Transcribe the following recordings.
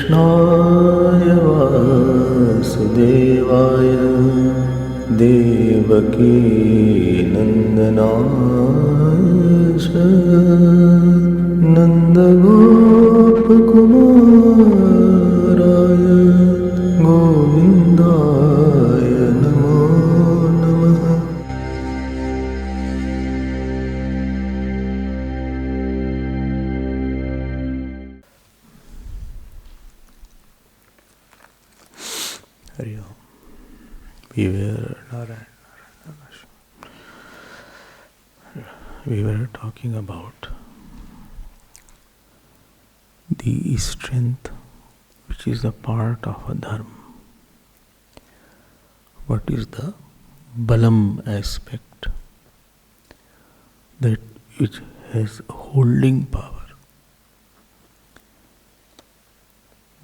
कृष्णाय वासुदेवाय देवकी नन्दनाय च नन्दगोपकुमाराय गोविन्दाय नमो नमः। Hari Om. We were talking about the strength which is a part of a dharma. What is the balam aspect that which has holding power,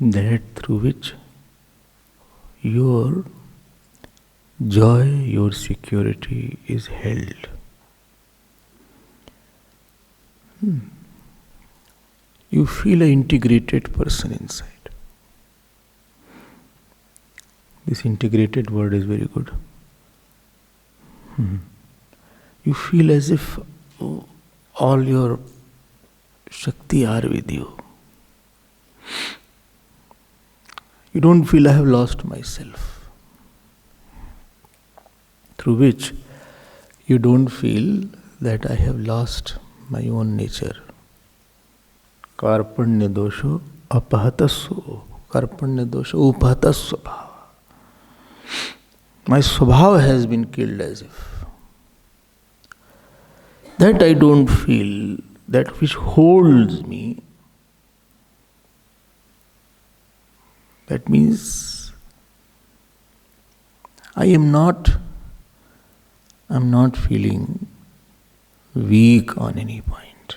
that through which your joy, your security is held. You feel an integrated person inside. This integrated word is very good. You feel as if all your Shakti are with you. You don't feel I have lost myself. Through which you don't feel that I have lost my own nature. Karpanya dosho apahatasva. Karpanya dosho upahatasva bhava. My swabhava has been killed as if. That I don't feel, that which holds me. That means I'm not feeling weak on any point.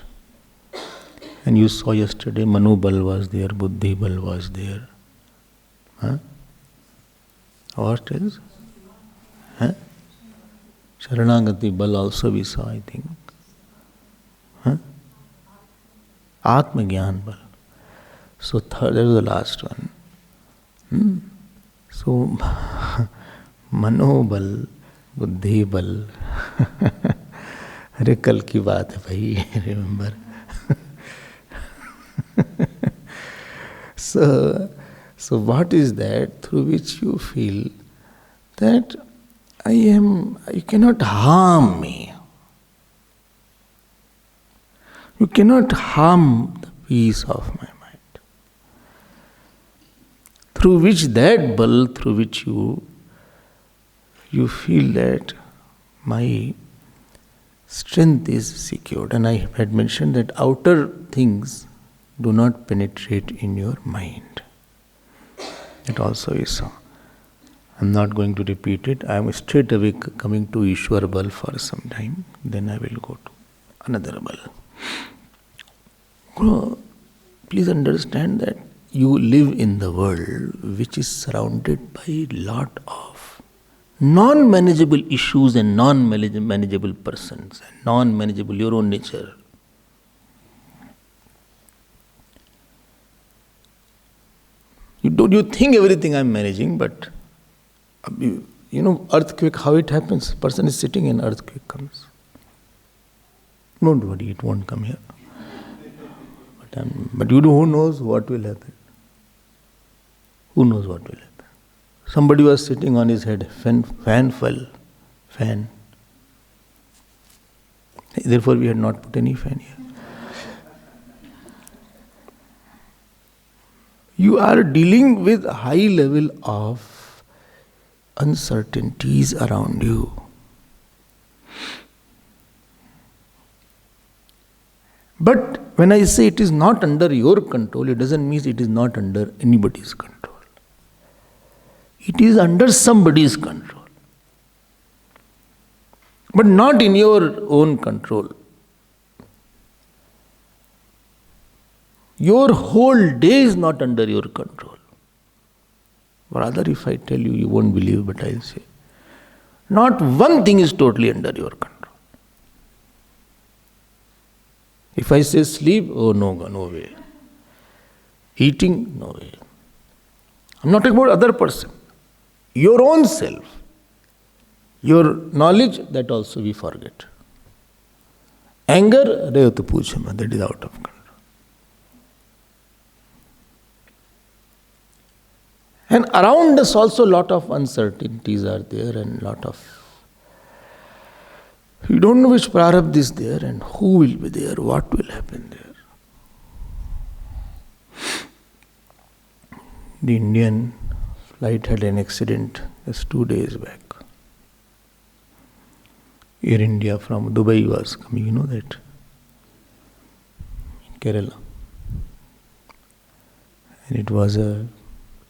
And you saw yesterday Manobal was there, Buddhi Bal was there. What else? Sharanagati Bal also we saw, I think. Atma Gyan Bal. So third, that was the last one. So Manobal, Buddhi Bal. अरे कल की बात है भाई, remember. So what is that through which you feel that you cannot harm me. You cannot harm the peace of my mind. Through which that bal, through which you feel that my strength is secured. And I had mentioned that outer things do not penetrate in your mind. It also is so. I'm not going to repeat it. I am straight away coming to Ishwar-balam for some time. Then I will go to another bal. Please understand that you live in the world which is surrounded by a lot of non-manageable issues and non-manageable persons, and non-manageable your own nature. You think everything I'm managing, but you know earthquake, how it happens. Person is sitting and earthquake comes. Don't worry, it won't come here. But who knows what will happen? Who knows what will happen? Somebody was sitting on his head, fan fell. Fan. Therefore we had not put any fan here. You are dealing with a high level of uncertainties around you. But when I say it is not under your control, it doesn't mean it is not under anybody's control. It is under somebody's control. But not in your own control. Your whole day is not under your control. Rather, if I tell you, you won't believe, but I'll say, not one thing is totally under your control. If I say sleep, oh no way. Eating, no way. I'm not talking about other person. Your own self. Your knowledge, that also we forget. Anger, that is out of control. And around us also a lot of uncertainties are there and lot of... You don't know which prarabdha is there and who will be there, what will happen there. The Indian flight had an accident just 2 days back. Air India from Dubai was coming, you know that? In Kerala. And it was a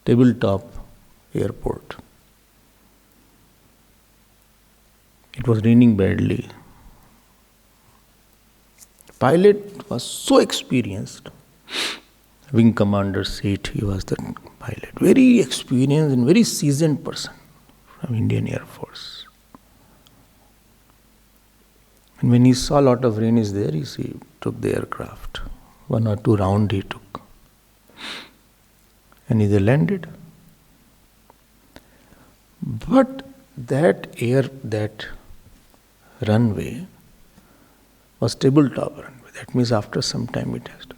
tabletop airport. It was raining badly. The pilot was so experienced. Wing commander said he was the pilot. Very experienced and very seasoned person from Indian Air Force. And when he saw a lot of rain is there, he took the aircraft. 1 or 2 rounds he took. And he landed. But that runway was tabletop runway. That means after some time it has to.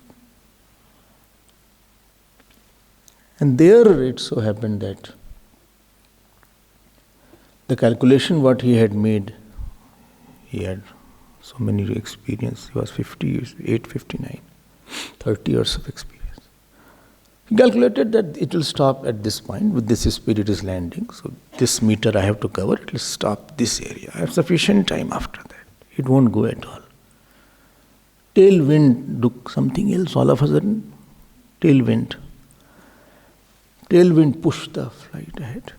And there it so happened that the calculation what he had made, he had so many experience. He was 50 years, 859, 30 years of experience. He calculated that it will stop at this point, with this speed it is landing. So this meter I have to cover, it will stop this area. I have sufficient time after that. It won't go at all. Tailwind, look, something else, all of a sudden, tailwind. Tailwind pushed the flight ahead.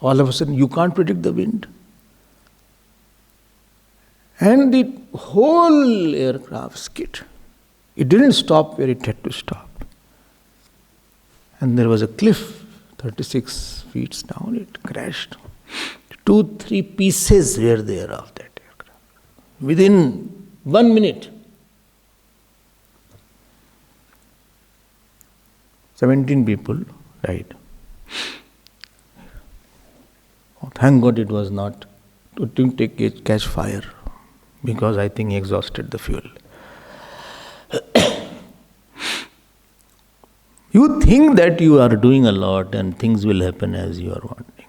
All of a sudden, you can't predict the wind. And the whole aircraft skid. It didn't stop where it had to stop. And there was a cliff, 36 feet down, it crashed. 2-3 pieces were there of that aircraft. Within 1 minute. 17 people died. Oh, thank God it was not to catch fire, because I think he exhausted the fuel. You think that you are doing a lot and things will happen as you are wanting.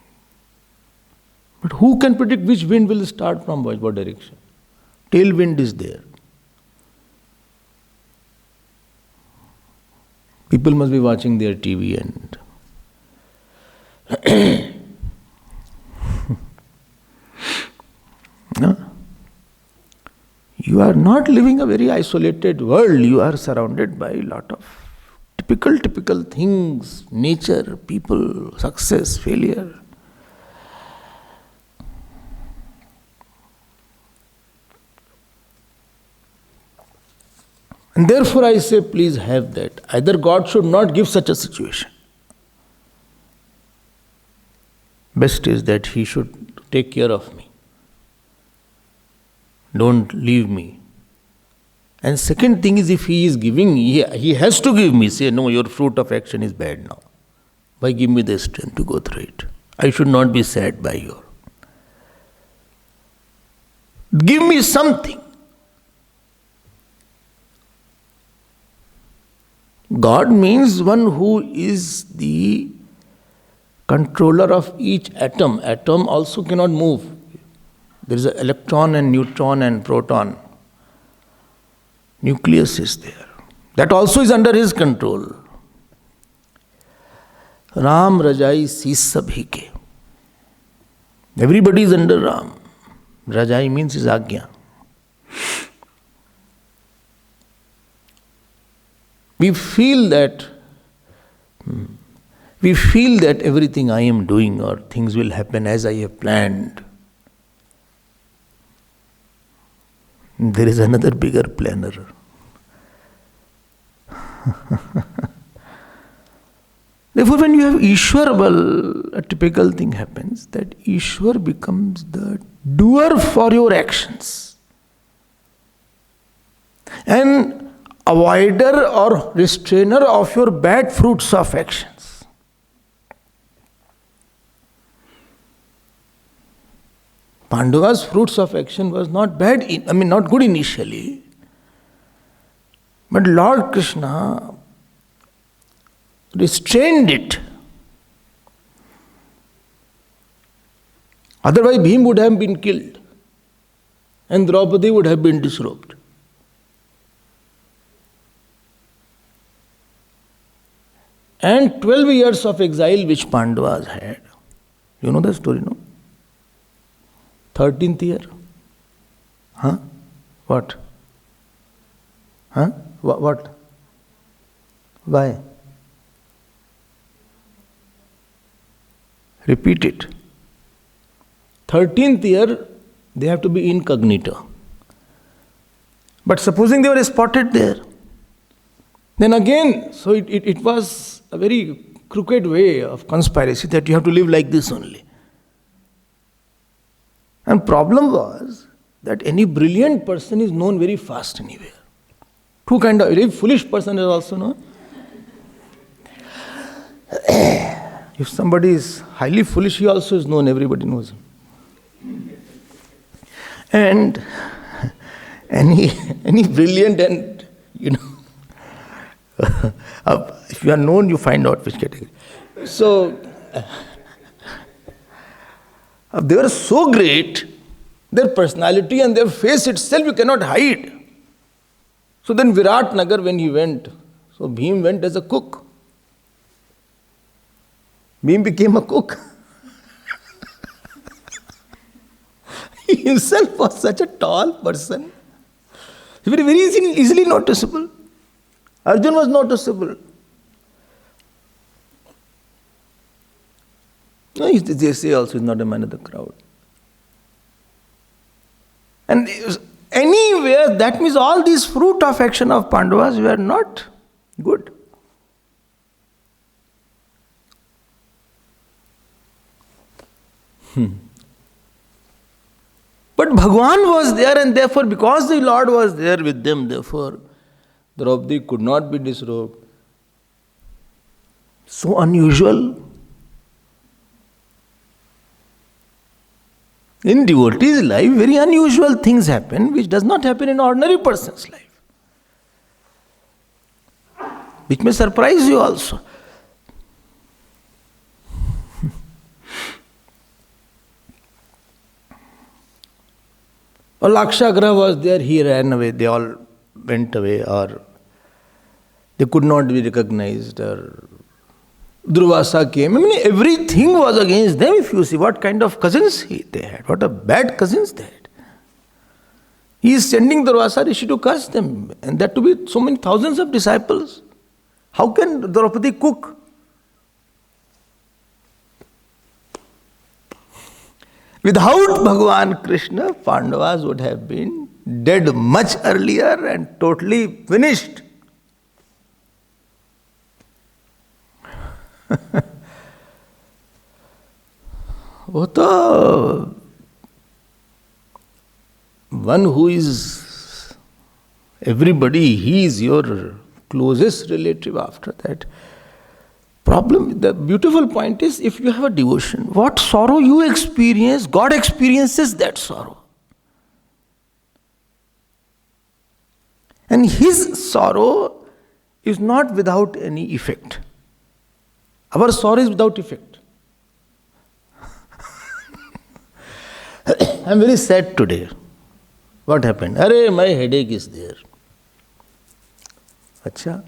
But who can predict which wind will start from what direction? Tailwind is there. People must be watching their TV and no? You are not living a very isolated world. You are surrounded by a lot of typical things, nature, people, success, failure. And therefore I say, please have that. Either God should not give such a situation. Best is that He should take care of me. Don't leave me. And second thing is, if He is giving, He has to give me. Say, no, your fruit of action is bad now. Why give me the strength to go through it? I should not be sad by you. Give me something. God means one who is the controller of each atom. Atom also cannot move. There is an electron and neutron and proton. Nucleus is there. That also is under His control. Ram Rajai Sis Sabhi ke. Everybody is under Ram. Rajai means His Agya. We feel that everything I am doing or things will happen as I have planned. There is another bigger planner. Therefore, when you have Ishwar-balam, a typical thing happens that Ishwar becomes the doer for your actions and avoider or restrainer of your bad fruits of actions. Pandavas' fruits of action was not bad, not good initially. But Lord Krishna restrained it. Otherwise, Bhim would have been killed and Draupadi would have been disrobed. And 12 years of exile which Pandavas had. You know the story, no? 13th year. Huh? What? Huh? What? Why? Repeat it. 13th year, they have to be incognito. But supposing they were spotted there, then again, so it was a very crooked way of conspiracy that you have to live like this only. And problem was that any brilliant person is known very fast anywhere. Two kind of very foolish person is also known. If somebody is highly foolish, he also is known, everybody knows him. And any brilliant and, if you are known, you find out which category. So, they were so great, their personality and their face itself you cannot hide. So then Virat Nagar, when he went, so Bhim went as a cook. Bhim became a cook. He himself was such a tall person. Very, very easily noticeable. Arjun was noticeable. No, they say also he's not a man of the crowd. And anywhere, that means all these fruit of action of Pandavas were not good. But Bhagwan was there, and therefore, because the Lord was there with them, therefore, Draupadi could not be disrobed. So unusual. In devotee's life, very unusual things happen, which does not happen in ordinary person's life. Which may surprise you also. Or Lakshagraha was there, he ran away, they all went away, or they could not be recognized, or Durvasa came. Everything was against them. If you see what kind of cousins they had, what a bad cousins they had. He is sending Durvasa Rishi to curse them, and that to be so many thousands of disciples. How can Draupadi cook? Without Bhagavan Krishna, Pandavas would have been dead much earlier and totally finished. वो तो one who is everybody, he is your closest relative after that. Problem, the beautiful point is, if you have a devotion, what sorrow you experience, God experiences that sorrow. And His sorrow is not without any effect. Our sorrow is without effect. I am very sad today. What happened? Arey, my headache is there. Acha.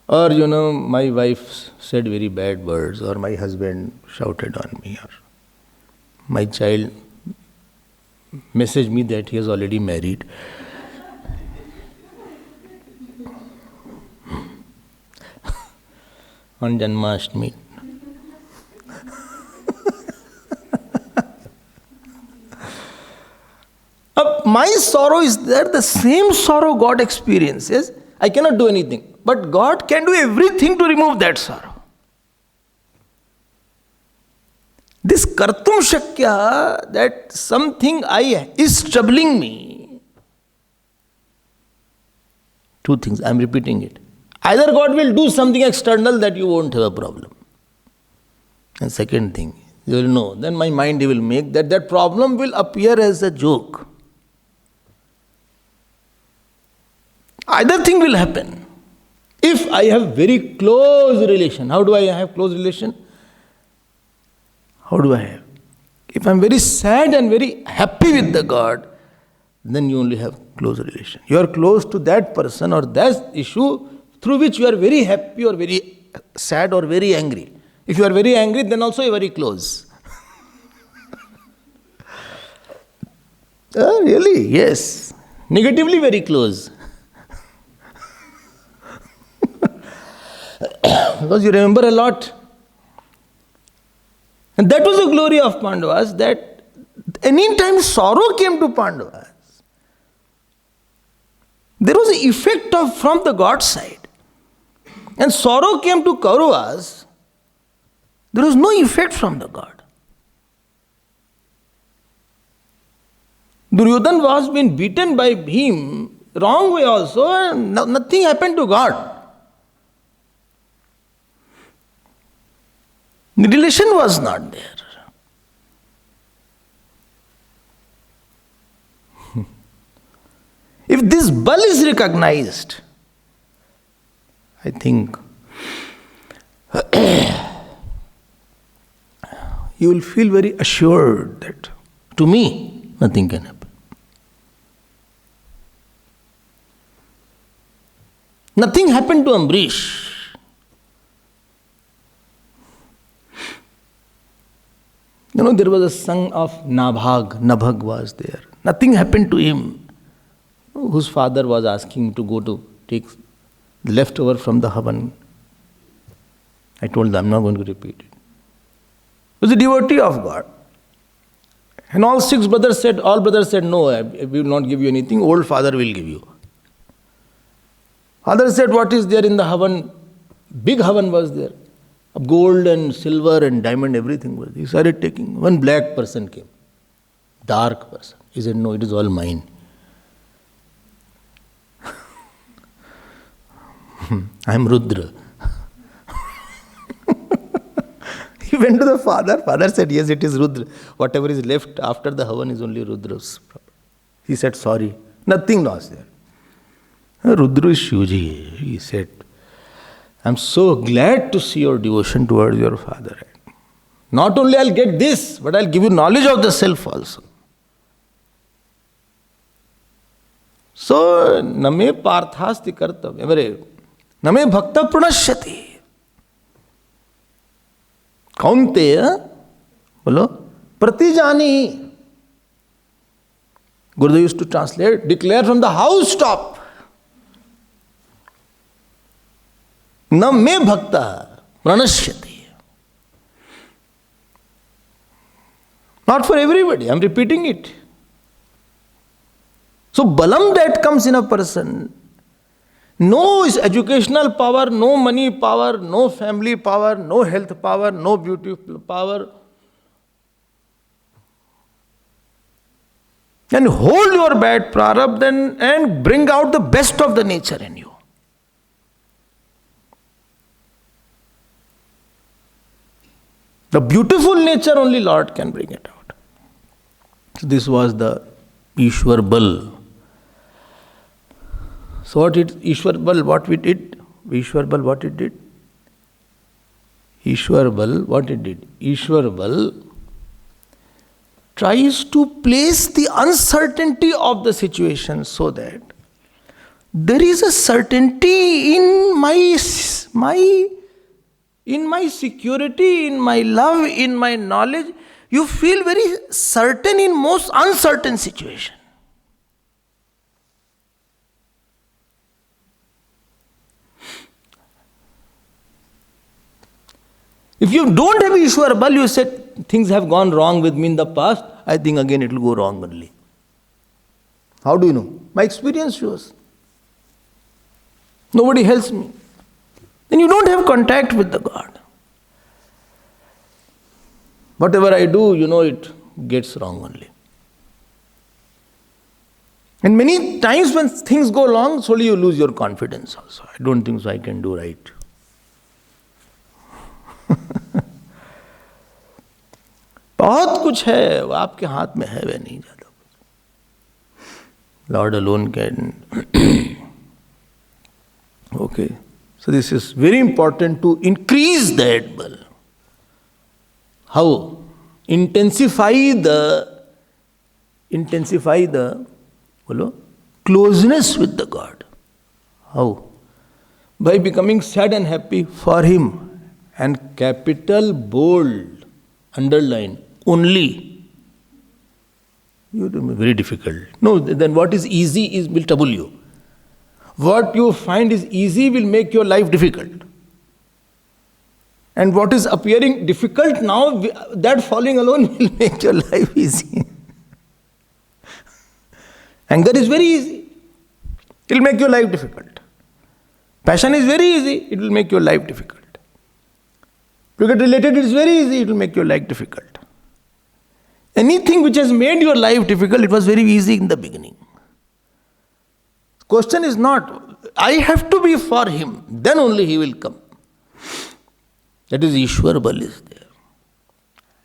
Or my wife said very bad words, or my husband shouted on me, or my child messaged me that he is already married. On Janmashtami. My sorrow is there, the same sorrow God experiences. I cannot do anything. But God can do everything to remove that sorrow. This kartum shakya, that something is troubling me. Two things, I am repeating it. Either God will do something external that you won't have a problem. And second thing, You will know. Then my mind will make that problem will appear as a joke. Either thing will happen. If I have very close relation, how do I have close relation? How do I have? If I am very sad and very happy with the God, then you only have close relation. You are close to that person or that issue through which you are very happy or very sad or very angry. If you are very angry, then also you are very close. Really? Yes. Negatively very close. Because you remember a lot. And that was the glory of Pandavas, that anytime sorrow came to Pandavas, there was an effect from the God's side. And sorrow came to Kauravas, there was no effect from the God. Duryodhan was being beaten by Bhim, wrong way also, and nothing happened to God. The relation was not there. If this bal is recognized, I think you will feel very assured that to me, nothing can happen. Nothing happened to Ambrish. There was a son of Nabhag was there. Nothing happened to him, whose father was asking him to go to take the leftover from the Havan. I told them, I'm not going to repeat it. He was a devotee of God. And all brothers said, no, we will not give you anything, old father will give you. Father said, what is there in the Havan? Big Havan was there. Gold and silver and diamond, everything was there. He started taking. One black person came. Dark person. He said, no, it is all mine. I am Rudra. He went to the father. Father said, yes, it is Rudra. Whatever is left after the Havan is only Rudra's property. He said, sorry. Nothing was there. Rudra is Shivji. He said, I'm so glad to see your devotion towards your father. Not only I'll get this, but I'll give you knowledge of the self also. So, name parthasti kartavya. Name bhakta pranashyati. Kaunteya, bolo, pratijani. Gurudev used to translate, declare from the housetop. न मे भक्ता प्रणश्यति. Not for everybody, I am repeating it. So balam that comes in a person, no educational power, no money power, no family power, no health power, no beauty power, and hold your bad prarabdha and bring out the best of the nature in you. The beautiful nature only Lord can bring it out. So this was the Ishwar-balam. So what it Ishwar-balam, what we did? Ishwar-balam, what it did? Ishwar-balam, what it did? Ishwar-balam tries to place the uncertainty of the situation so that there is a certainty in my security, in my love, in my knowledge. You feel very certain in most uncertain situation. If you don't have Ishwar-balam, you said things have gone wrong with me in the past, I think again it will go wrong only. How do you know? My experience shows. Nobody helps me. Then you don't have contact with the God. Whatever I do, it gets wrong only. And many times when things go wrong, slowly you lose your confidence also. I don't think so I can do right. बहुत कुछ है, वो आपके हाथ में है, वह नहीं ज्यादा कुछ. Lord alone can. Okay. So this is very important to increase that bal. How? Intensify the closeness with the God. How? By becoming sad and happy for Him. And capital bold, underline, only. You do very difficult. No, then what is easy will trouble you. What you find is easy will make your life difficult. And what is appearing difficult now, that following alone will make your life easy. Anger is very easy. It will make your life difficult. Passion is very easy. It will make your life difficult. To get related, it is very easy. It will make your life difficult. Anything which has made your life difficult, it was very easy in the beginning. Question is not, I have to be for him, then only he will come. That is Ishwar-balam is there.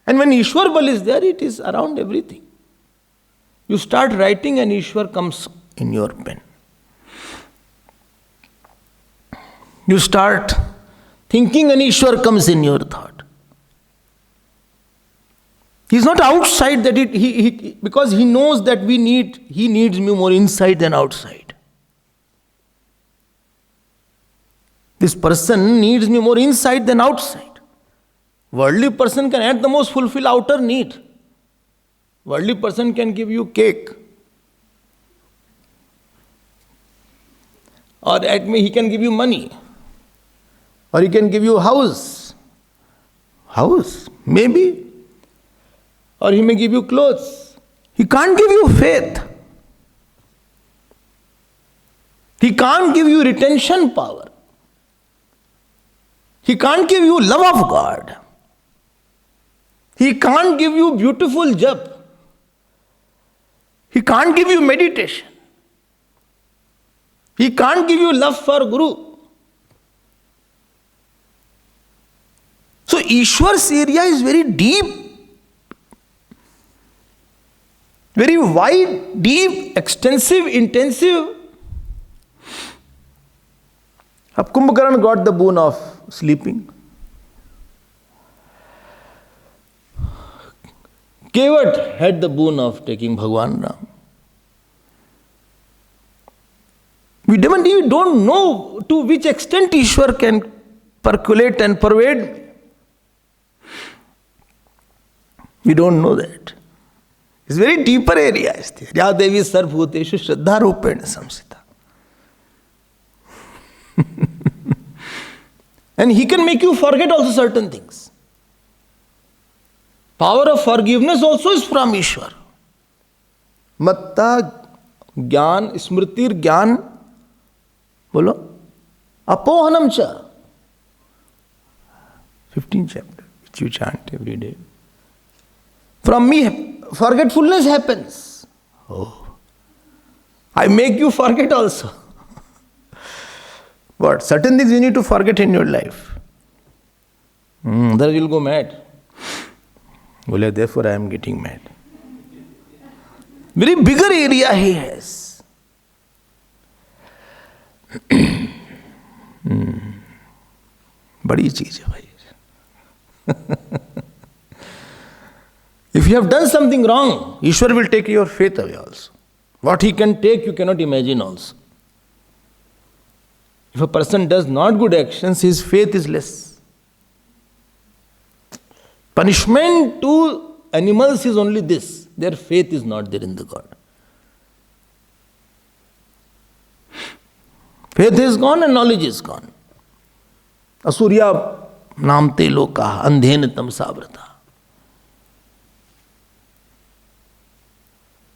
And when Ishwar-balam is there, it is around everything. You start writing and Ishwar comes in your pen. You start thinking and Ishwar comes in your thought. He is not outside that because he knows that he needs me more inside than outside. This person needs me more inside than outside. Worldly person can at the most fulfill outer need. Worldly person can give you cake. Or he can give you money. Or he can give you house. House, maybe. Or he may give you clothes. He can't give you faith. He can't give you retention power. He can't give you love of God. He can't give you beautiful jap. He can't give you meditation. He can't give you love for Guru. So Ishwar's area is very deep, very wide, deep, extensive, intensive. Kumbhakaran got the boon of sleeping. Kevat had the boon of taking Bhagwan Ram. We don't know to which extent Ishwar can percolate and pervade me. We don't know that. It's very deeper area. Ya Devi Sarvbhuteshu Shraddha Rupena Samsita. And he can make you forget also certain things. Power of forgiveness also is from Ishwar. Matta, Gyan, Smritir, Gyan, bolo, Apohanam cha. 15th chapter, which you chant every day. From me, forgetfulness happens. Oh, I make you forget also. What? Certain things you need to forget in your life. Otherwise you'll go mad. Well, therefore I am getting mad. Very bigger area he has. बड़ी चीज है भाई. If you have done something wrong, Ishwar will take your faith away also. What he can take, you cannot imagine also. If a person does not good actions, his faith is less. Punishment to animals is only this. Their faith is not there in the God. Faith is gone and knowledge is gone. Asurya namte loka andhen tamsavrata.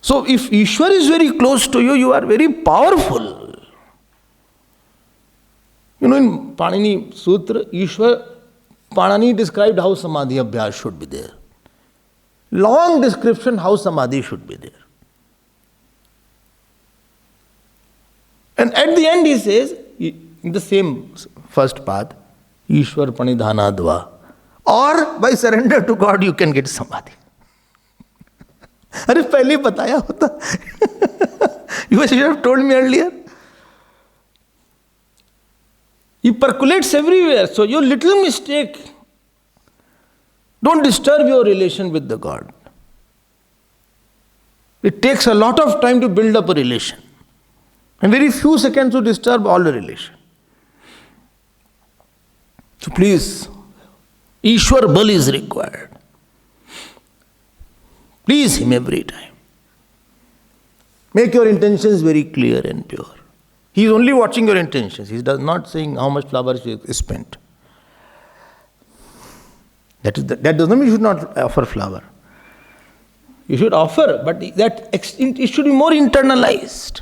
So if Ishwar is very close to you, you are very powerful. You know, in Panini Sutra, Panini described how Samadhi Abhyas should be there. Long description how Samadhi should be there. And at the end he says, in the same first path, Ishwar Panidhanadva, or by surrender to God you can get Samadhi. अरे पहले बताया होता. You should have told me earlier. He percolates everywhere. So your little mistake, don't disturb your relation with the God. It takes a lot of time to build up a relation. And very few seconds to disturb all the relation. So please, Ishwar-balam is required. Please him every time. Make your intentions very clear and pure. He is only watching your intentions. He does not saying how much flowers you spent. That does not mean you should not offer flower. You should offer, but it should be more internalized.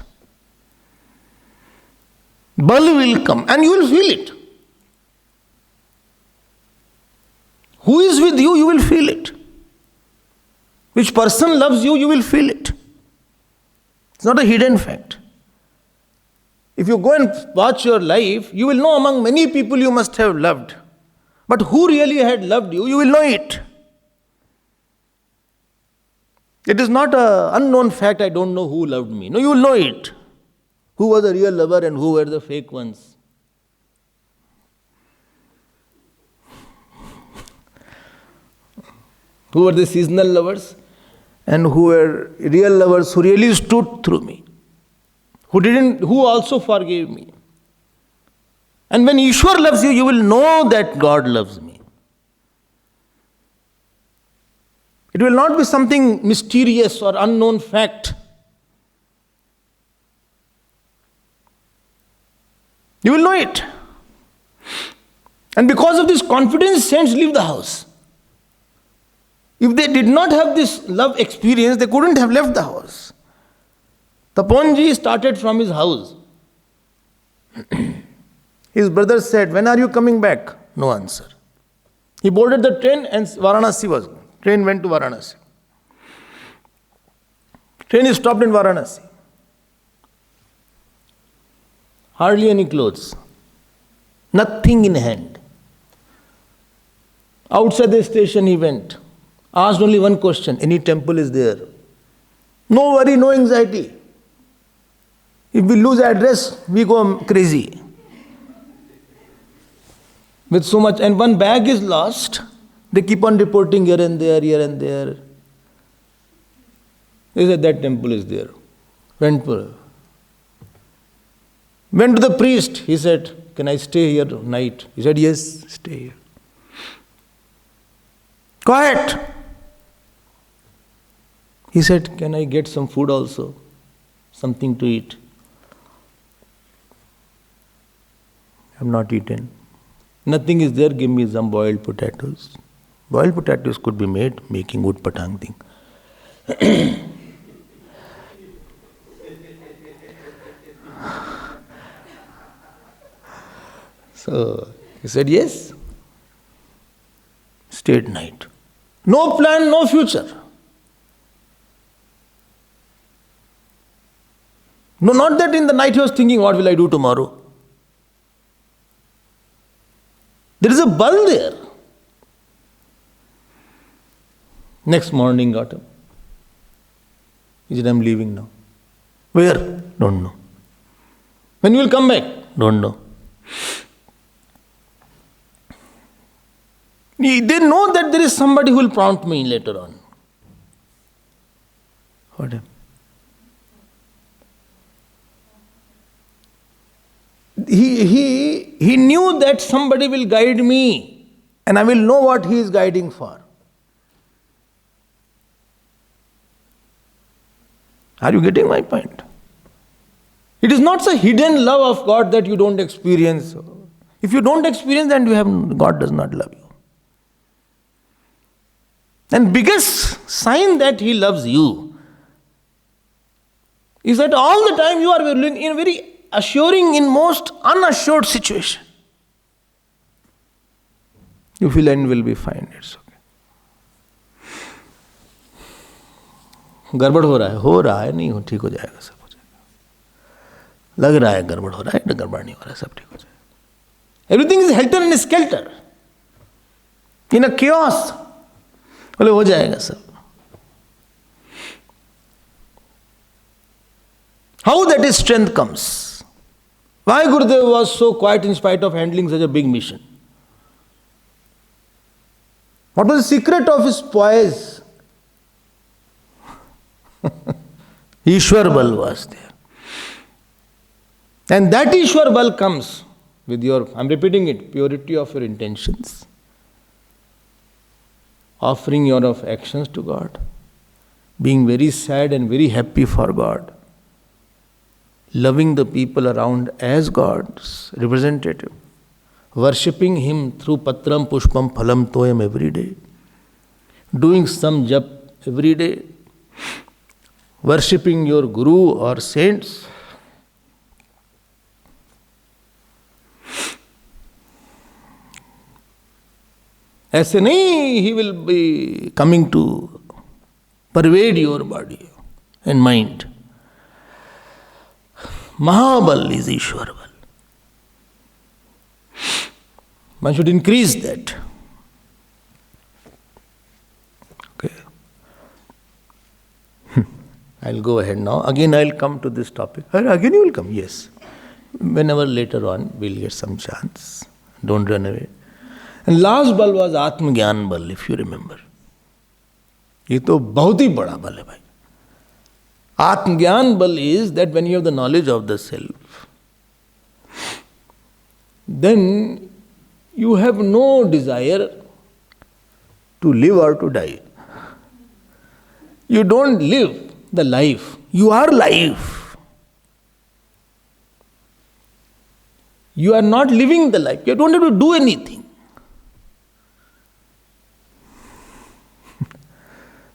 Bal will come and you will feel it. Who is with you, you will feel it. Which person loves you, you will feel it. It's not a hidden fact. If you go and watch your life, you will know among many people you must have loved. But who really had loved you, you will know it. It is not an unknown fact, I don't know who loved me. No, you will know it. Who was the real lover and who were the fake ones. Who were the seasonal lovers and who were real lovers who really stood through me. Who also forgave me. And when Ishwar loves you, you will know that God loves me. It will not be something mysterious or unknown fact. You will know it. And because of this confidence, saints leave the house. If they did not have this love experience, they couldn't have left the house. Taponji started from his house. His brother said, "When are you coming back?" No answer. He boarded the train and Varanasi was gone. Train went to Varanasi. Train is stopped in Varanasi. Hardly any clothes. Nothing in hand. Outside the station he went. Asked only one question, any temple is there? No worry, no anxiety. If we lose address, we go crazy. With so much, and one bag is lost, they keep on reporting here and there, here and there. They said that temple is there. Went to the priest, he said, "Can I stay here night?" He said, "Yes, stay here." Quiet. He said, "Can I get some food also? Something to eat?" "I have not eaten." "Nothing is there, give me some boiled potatoes." Boiled potatoes could be made, making good patang thing. So, he said, "Yes." Stayed night. No plan, no future. No, not that in the night he was thinking, what will I do tomorrow? There is a bal there. Next morning got him. He said, "I'm leaving now." "Where?" "Don't know." "When you will come back?" "Don't know." They know that there is somebody who will prompt me later on. What happened? He knew that somebody will guide me and I will know what he is guiding for. Are you getting my point? It is not a hidden love of God that you don't experience. If you don't experience, then God does not love you. And biggest sign that he loves you is that all the time you are in very assuring, in most unassured situation. You feel and will be fine, it's okay. गड़बड़ हो रहा है नहीं हो, ठीक हो जाएगा, सब हो जाएगा. लग रहा है गड़बड़ हो रहा है, गड़बड़ नहीं हो रहा है, सब ठीक हो जाएगा. Everything is helter and skelter. In a chaos. बोले हो जाएगा सब. How that is strength comes? Why Gurudev was so quiet in spite of handling such a big mission? What was the secret of his poise? Ishwar-balam was there. And that Ishwar-balam comes with your, I'm repeating it, purity of your intentions. Offering your actions to God. Being very sad and very happy for God. Loving the people around as God's representative. Worshipping Him through patram pushpam phalam toyam every day. Doing some jap every day. Worshipping your Guru or saints. ऐसे नहीं, he will be coming to pervade your body and mind. Mahabal is Ishwar-balam. One should increase that. Okay. I'll go ahead now. Again I'll come to this topic. Again you will come, yes. Whenever later on we'll get some chance. Don't run away. And last bal was Atma Gyan bal, if you remember. ये तो बहुत ही बड़ा बल है भाई. Atma Gyan bal is that when you have the knowledge of the self, then you have no desire to live or to die. You don't live the life. You are life. You are not living the life. You don't have to do anything.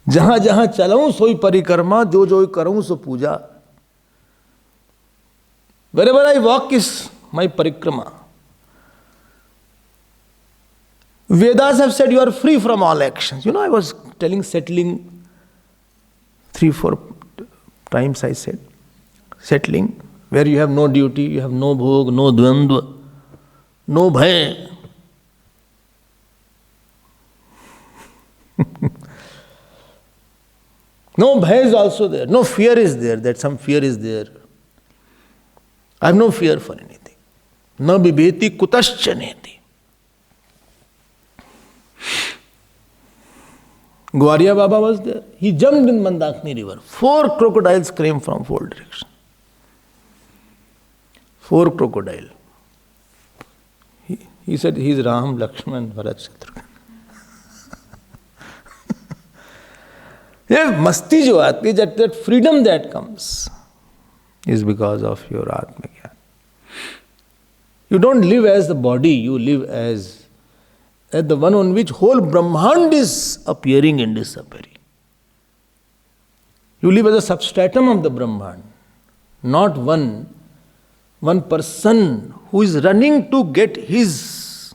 जहाँ जहाँ चलाऊं सोई परिक्रमा, जो जो करूं सो पूजा. Wherever I walk is my parikrama. Vedas have said you are free from all actions. You know, I was telling settling 3-4 times I said. Settling, where you have no duty, you have no bhog, no dvandva, no bhay. No bhay is also there. No fear is there, that some fear is there. I have no fear for anything. Na bibheti kutaschaneti. Gwaria Baba was there. He jumped in Mandakini river. 4 crocodiles came from 4 directions. 4 crocodiles. He said he is Ram, Lakshman, Bharat, Shatrughan. ये मस्ती जो आती है, that freedom that comes is because of your Atma Gyan. You don't live as the body, you live as the one on which whole Brahmand is appearing and disappearing. You live as a substratum of the Brahmand, not one person who is running to get his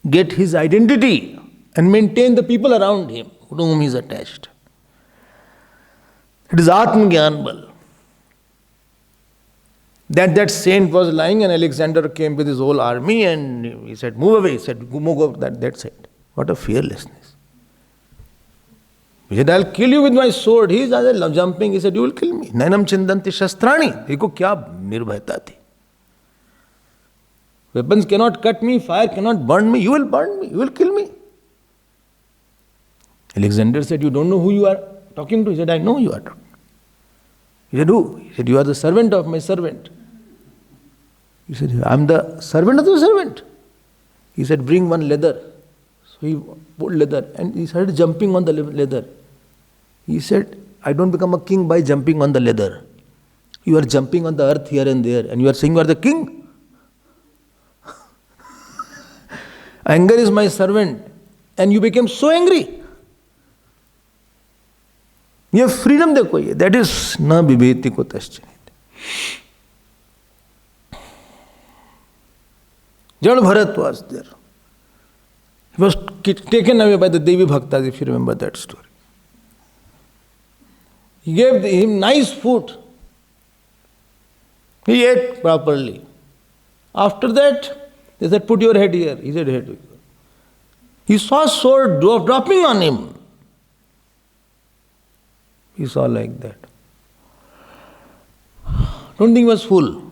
identity and maintain the people around him to whom he is attached. It is Atma Gyan bal. That saint was lying and Alexander came with his whole army and he said, move away. He said, move over that side. What a fearlessness. He said, I'll kill you with my sword. He is jumping. He said, you will kill me. Nainam chindanti shastrani. Dekho kya nirbhayata thi. Weapons cannot cut me, fire cannot burn me. You will burn me. You will kill me. Alexander said, you don't know who you are talking to? He said, I know you are talking. He said, who? He said, you are the servant of my servant. He said, I am the servant of the servant. He said, bring one leather. So he put leather and he started jumping on the leather. He said, I don't become a king by jumping on the leather. You are jumping on the earth here and there and you are saying you are the king. Anger is my servant. And you became so angry. ये freedom देखो ये, that is न बिभेति को तश्चनित. Jal Bharat was there. He was taken away by the Devi Bhaktas, if you remember that story. He gave him nice food. He ate properly. After that, they said, put your head here. He said, head. He saw sword dropping on him. He saw like that. Don't think he was full.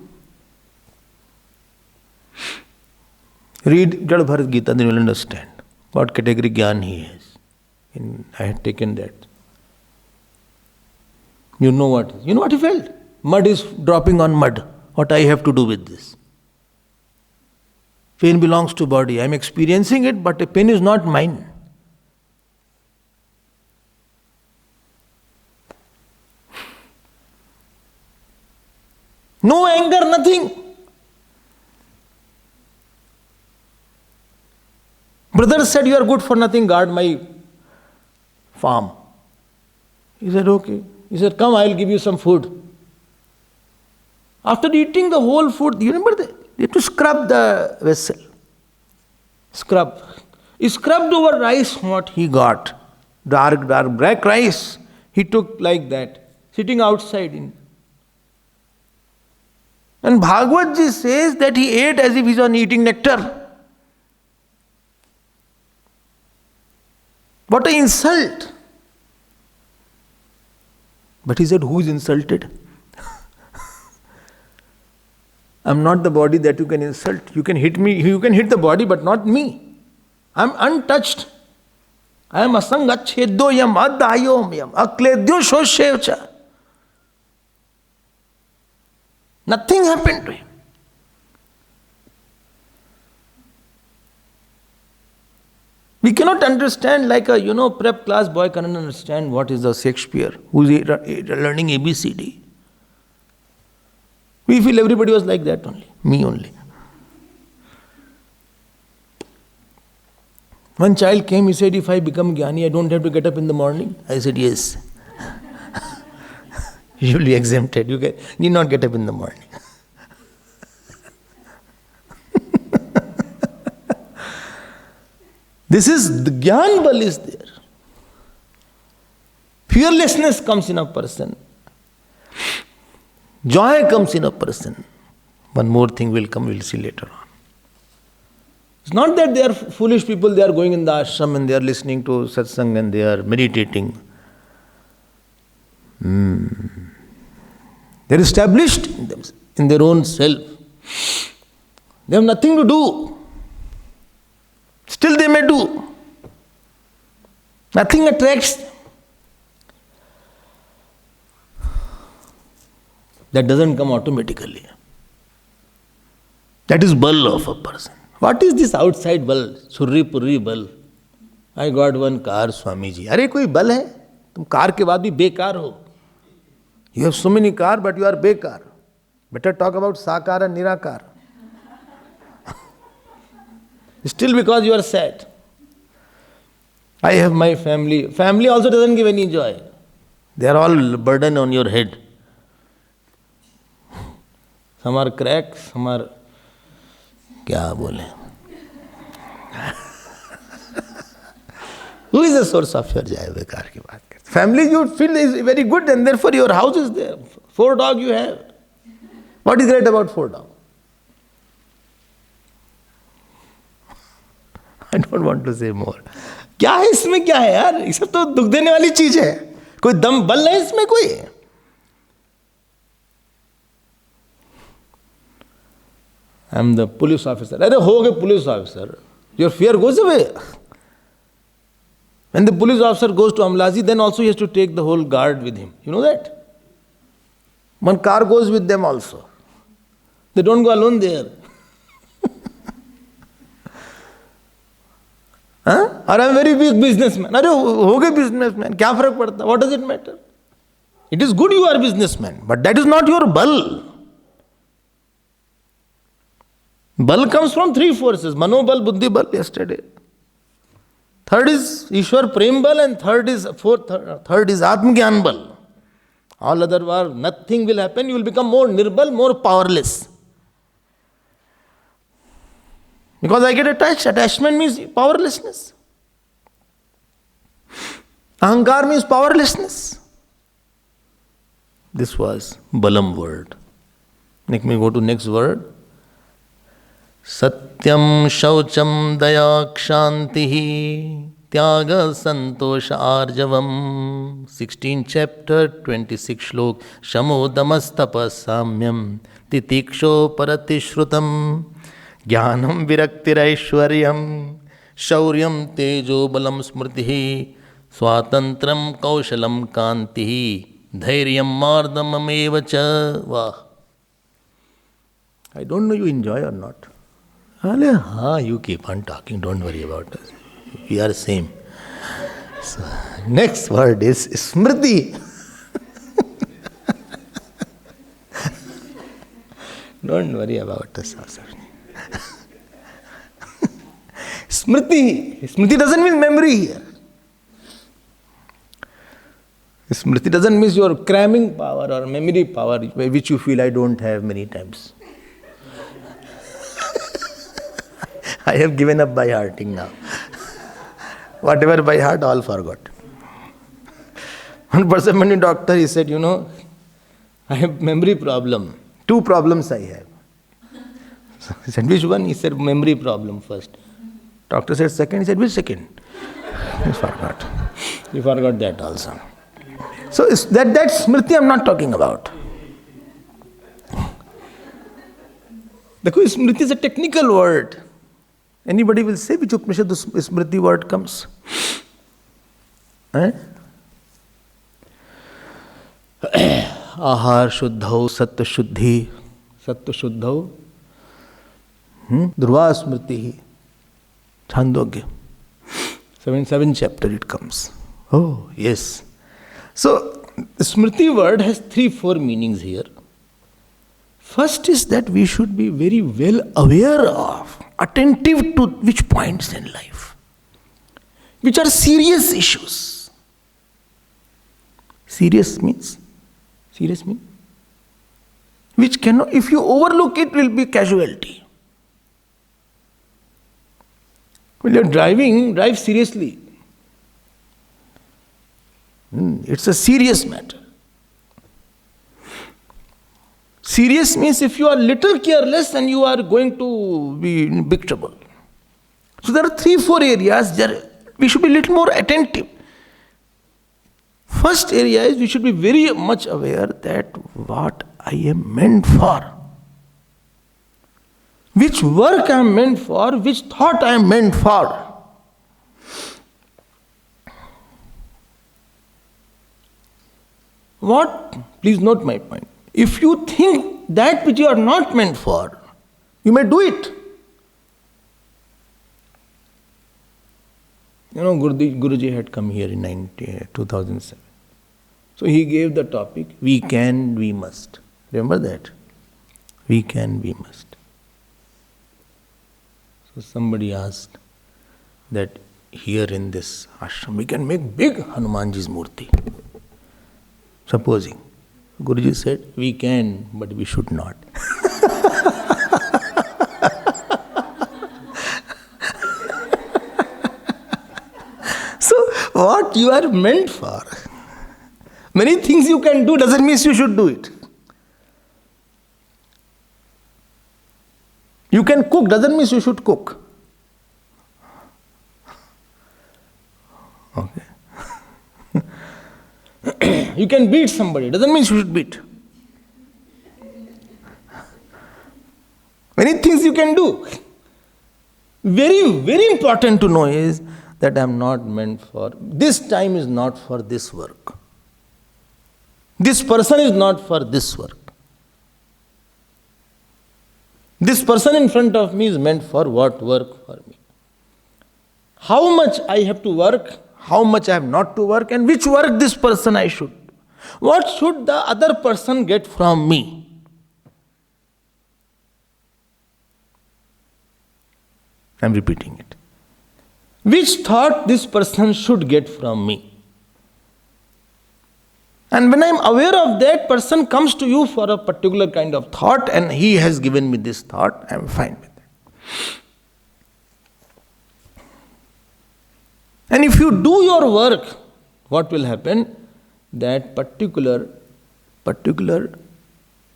Read Jad Bharat Gita, then you will understand what category Gyan he has. I had taken that. You know what he felt? Mud is dropping on mud. What I have to do with this? Pain belongs to body. I am experiencing it, but the pain is not mine. No anger, nothing. Brother said, you are good for nothing, guard my farm. He said, okay. He said, come, I will give you some food. After eating the whole food, you remember you have to scrub the vessel. Scrub. He scrubbed over rice, what he got. Dark, black rice. He took like that, sitting outside. And Bhagavad Ji says that he ate as if he was eating nectar. What an insult! But he said, who is insulted? I am not the body that you can insult. You can hit me, you can hit the body, but not me. I am untouched. I am asangacheddo yam adayom yam akledyo shoshevcha. Nothing happened to him. We cannot understand like a, prep class boy cannot understand what is the Shakespeare, who is learning ABCD. We feel everybody was like that only, me only. One child came, he said, if I become Jnani, I don't have to get up in the morning. I said, yes. You will be exempted. You need not get up in the morning. This is, the Gyan Bal is there. Fearlessness comes in a person. Joy comes in a person. One more thing will come, we'll see later on. It's not that they are foolish people, they are going in the ashram and they are listening to satsang and they are meditating. They are established in their own self. They have nothing to do. Still they may do. Nothing attracts them. That doesn't come automatically. That is bal of a person. What is this outside bal? Surri purri bal. I got one car, Swamiji. Arey koi bal hai? Tum car ke baad bhi bekar ho. You have so many cars, but you are bekar. Better talk about sakar and nirakar. Still because you are sad. I have my family. Family also doesn't give any joy. They are all burden on your head. Some are cracked, some are... Kya bole? Who is the source of your joy? Bekar ki baat karte. Family you feel is very good and therefore your house is there. 4 dogs you have. What is great about 4 dogs? I don't want to say more. क्या है इसमें क्या है यार? ये सब तो दुख देने वाली चीज है. कोई दम बल है इसमें कोई? I am the police officer. अरे हो गए police officer. Your fear goes away. When the police officer goes to Amlazi, then also he has to take the whole guard with him. You know that? One car goes with them also. They don't go alone there. Or I am very big businessman. अरे हो गए businessman. क्या फर्क पड़ता? What does it matter? It is good you are businessman, but that is not your bal. Bal comes from 3 forces. Mano bal, buddhi bal, yesterday. Third is Ishwar Prem bal and third is Atma Gyan bal. All other war, nothing will happen. You will become more nirbal, more powerless. Because I get attached. Attachment means powerlessness. Ahankar means powerlessness. This was Balam word. Let me go to next word. Satyam Shaucham Daya Kshantihi Tyaga Santosha Arjavam. 16th chapter, 26 shlok. Shamo Damastapa Samyam Titiksho Paratishrutam Jnanam Viraktiraishwaryam Shauryam Tejo Balam Smriti Swatantram Kaushalam Kanti Dhairyam Mardamameva Cha. Wow. I don't know you enjoy or not. You keep on talking, don't worry about us. We are same. So, next word is smriti. Don't worry about us. Smriti. Smriti doesn't mean memory here. Smriti doesn't mean your cramming power or memory power, which you feel I don't have many times. I have given up by hearting now. Whatever by heart, all forgot. One person went to doctor, he said, I have memory problem. 2 problems I have. So he said, which one? He said, memory problem first. Doctor said, second. He said, which second? He forgot. He forgot that also. So that's smriti I'm not talking about. Because smriti is a technical word. Anybody will say which Upanishad the smriti word comes? Ahar shuddhau sattva shuddhi. Sattva shuddhau. Dhruva smriti. Chandogya. 7th chapter it comes. Oh, yes. So, the smriti word has 3-4 meanings here. First is that we should be very well aware of, attentive to which points in life, which are serious issues. Serious means? Which cannot, if you overlook it, will be casualty. When you're driving, drive seriously. It's a serious matter. Serious means if you are little careless, then you are going to be in big trouble. So there are 3-4 areas where we should be a little more attentive. First area is we should be very much aware that what I am meant for. Which work I am meant for, which thought I am meant for. What? Please note my point. If you think that which you are not meant for, you may do it. Guruji had come here in 2007. So he gave the topic, we can, we must. Remember that? We can, we must. So somebody asked that here in this ashram, we can make big Hanumanji's murti. Supposing. Guruji said, we can, but we should not. So, what you are meant for? Many things you can do doesn't mean you should do it. You can cook doesn't mean you should cook. Okay. You can beat somebody, doesn't mean you should beat. Many things you can do. Very, very important to know is that I am not meant for, this time is not for this work. This person is not for this work. This person in front of me is meant for what work for me. How much I have to work, how much I have not to work, and which work this person I should. What should the other person get from me? I am repeating it. Which thought this person should get from me? And when I am aware of that, person comes to you for a particular kind of thought and he has given me this thought, I am fine with it. And if you do your work, what will happen? That particular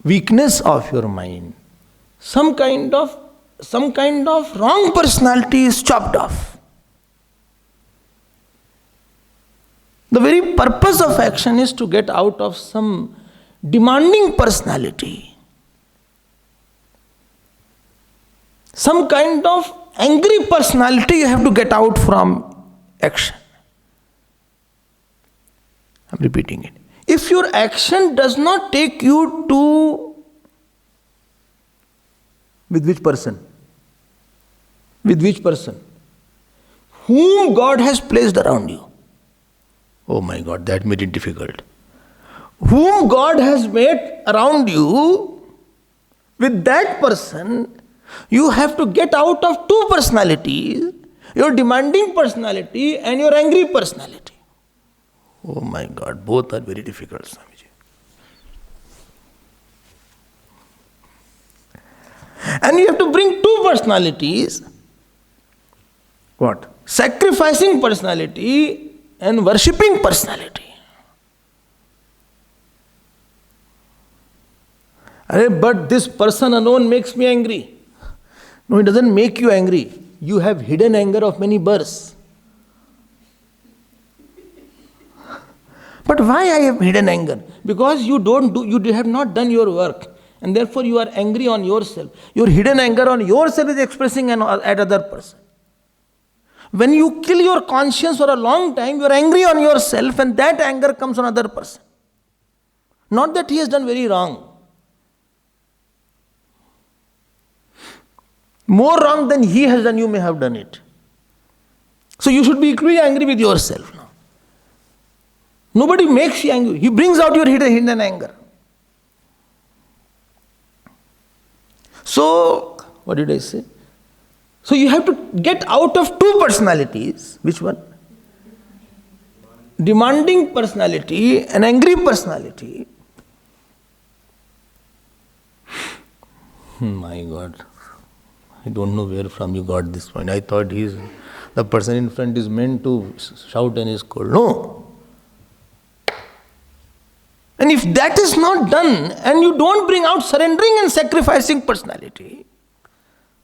weakness of your mind, some kind of wrong personality is chopped off. The very purpose of action is to get out of some demanding personality, some kind of angry personality you have to get out from action. I'm repeating it. If your action does not take you to, with which person? With which person? Whom God has placed around you. Oh my God, that made it difficult. Whom God has made around you, with that person, you have to get out of two personalities, your demanding personality and your angry personality. Oh my God, both are very difficult, Swamiji. And you have to bring two personalities. What? Sacrificing personality and worshipping personality. But this person alone makes me angry. No, it doesn't make you angry. You have hidden anger of many births. But why I have hidden anger? Because you have not done your work. And therefore you are angry on yourself. Your hidden anger on yourself is expressing at other person. When you kill your conscience for a long time, you are angry on yourself and that anger comes on other person. Not that he has done very wrong. More wrong than he has done, you may have done it. So you should be equally angry with yourself now. Nobody makes you angry. He brings out your hidden anger. So, what did I say? So you have to get out of two personalities. Which one? Demanding personality and angry personality. My God. I don't know where from you got this point. I thought the person in front is meant to shout and scold. No. And if that is not done, and you don't bring out surrendering and sacrificing personality,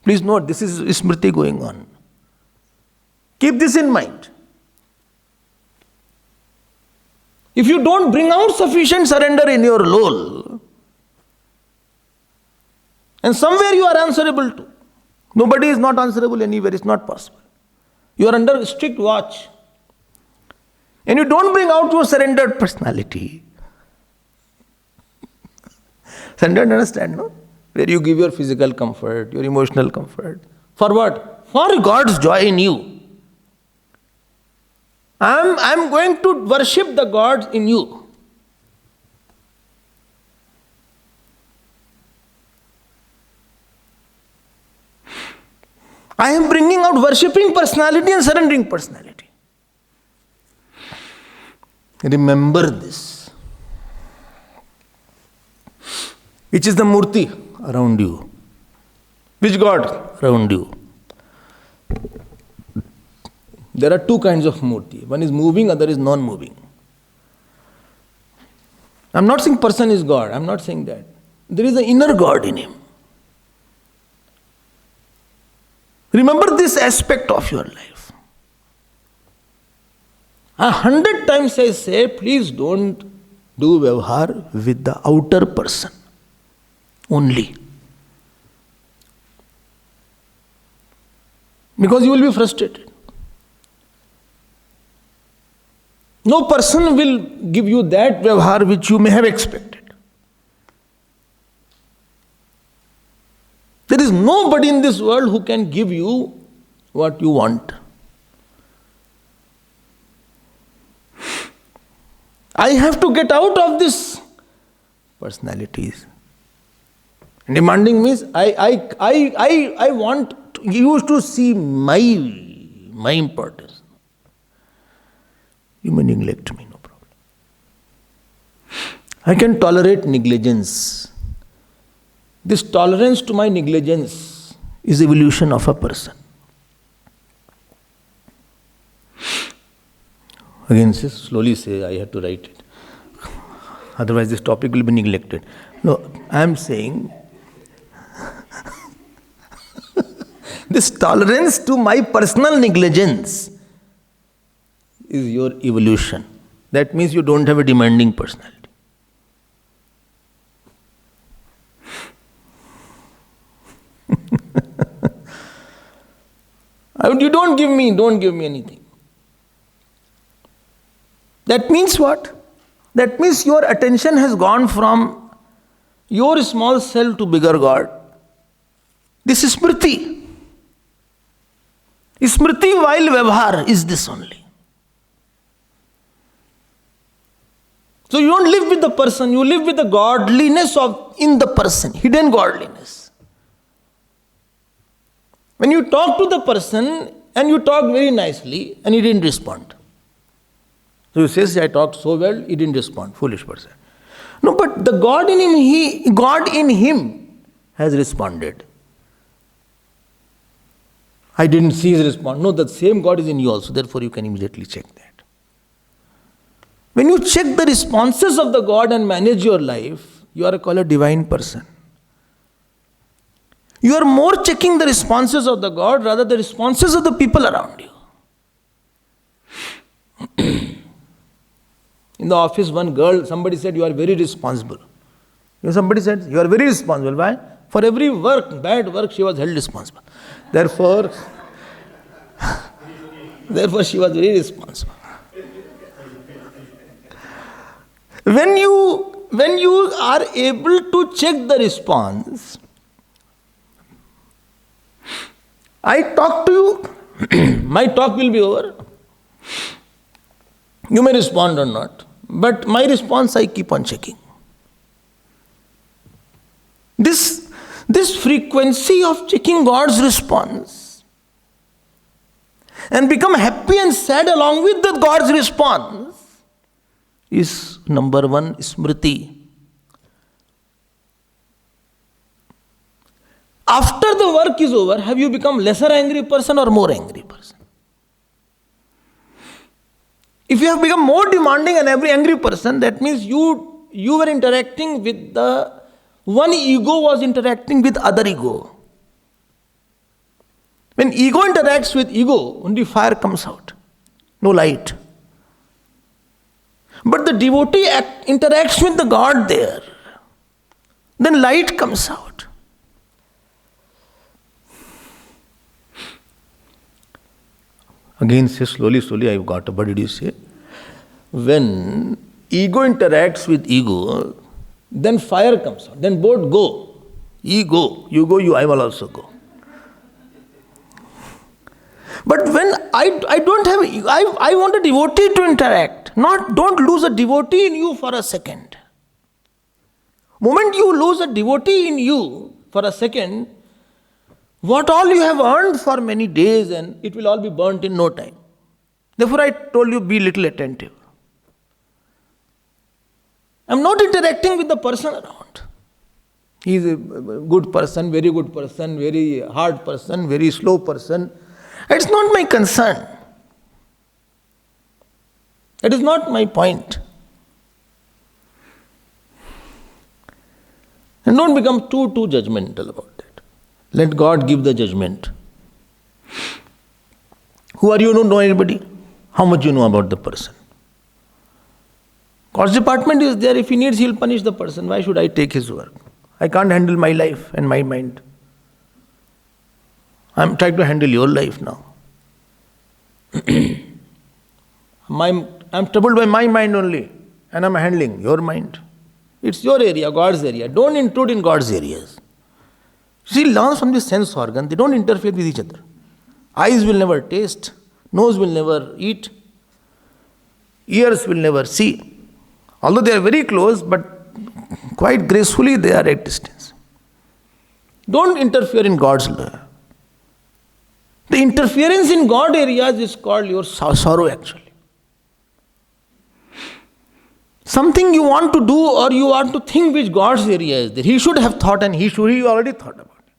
please note, this is smriti going on. Keep this in mind. If you don't bring out sufficient surrender in your lol, and somewhere you are answerable to, nobody is not answerable anywhere, it's not possible. You are under strict watch. And you don't bring out your surrendered personality. Surrendered, understand, no? Where you give your physical comfort, your emotional comfort. For what? For God's joy in you. I'm going to worship the gods in you. I am bringing out worshipping personality and surrendering personality. Remember this. Which is the murti around you? Which God around you? There are two kinds of murti. One is moving, other is non-moving. I'm not saying person is God. I'm not saying that. There is an inner God in him. Remember this aspect of your life. 100 times I say, please don't do vyavhar with the outer person only. Because you will be frustrated. No person will give you that vyavhar which you may have expected. There is nobody in this world who can give you what you want. I have to get out of this personalities. Demanding means I want you to see my importance. You may neglect me, no problem. I can tolerate negligence. This tolerance to my negligence is evolution of a person. Again, slowly say, I have to write it. Otherwise this topic will be neglected. No, I am saying this tolerance to my personal negligence is your evolution. That means you don't have a demanding personality. You don't give me anything. That means what? That means your attention has gone from your small self to bigger God. This is smriti. Smriti while vyavhar is this only. So you don't live with the person, you live with the godliness in the person, hidden godliness. When you talk to the person and you talk very nicely and he didn't respond. So he says, I talked so well, he didn't respond, foolish person. No, but the God in him has responded. I didn't see his response. No, the same God is in you also, therefore you can immediately check that. When you check the responses of the God and manage your life, you are called a divine person. You are more checking the responses of the God rather than the responses of the people around you. In the office, one girl, somebody said, you are very responsible. Somebody said, you are very responsible. Why? For every bad work, she was held responsible. Therefore, she was very responsible. When you are able to check the response, I talk to you, my talk will be over. You may respond or not, but my response I keep on checking. This frequency of checking God's response and become happy and sad along with the God's response is number one, smriti. After the work is over, have you become lesser angry person or more angry person? If you have become more demanding and every angry person, that means you were interacting with the one ego was interacting with other ego. When ego interacts with ego, only fire comes out, no light. But the devotee interacts with the God there, then light comes out. Again, say slowly, I've got it. What did you say? When ego interacts with ego, then fire comes out. Then both go. You go, I will also go. But when I don't have, I want a devotee to interact. Don't lose a devotee in you for a second. Moment you lose a devotee in you for a second, what all you have earned for many days and it will all be burnt in no time. Therefore I told you, be little attentive. I'm not interacting with the person around. He is a good person, very hard person, very slow person. It's not my concern. It is not my point. And don't become too judgmental about that. Let God give the judgment. Who are you to know anybody? How much you know about the person? God's department is there. If he needs, he'll punish the person. Why should I take his work? I can't handle my life and my mind. I'm trying to handle your life now. I'm troubled by my mind only, and I'm handling your mind. It's your area, God's area. Don't intrude in God's areas. See, learn from the sense organ. They don't interfere with each other. Eyes will never taste. Nose will never eat. Ears will never see. Although they are very close, but quite gracefully they are at distance. Don't interfere in God's law. The interference in God areas is called your sorrow actually. Something you want to do or you want to think which God's area is there. He should have thought and he already thought about it.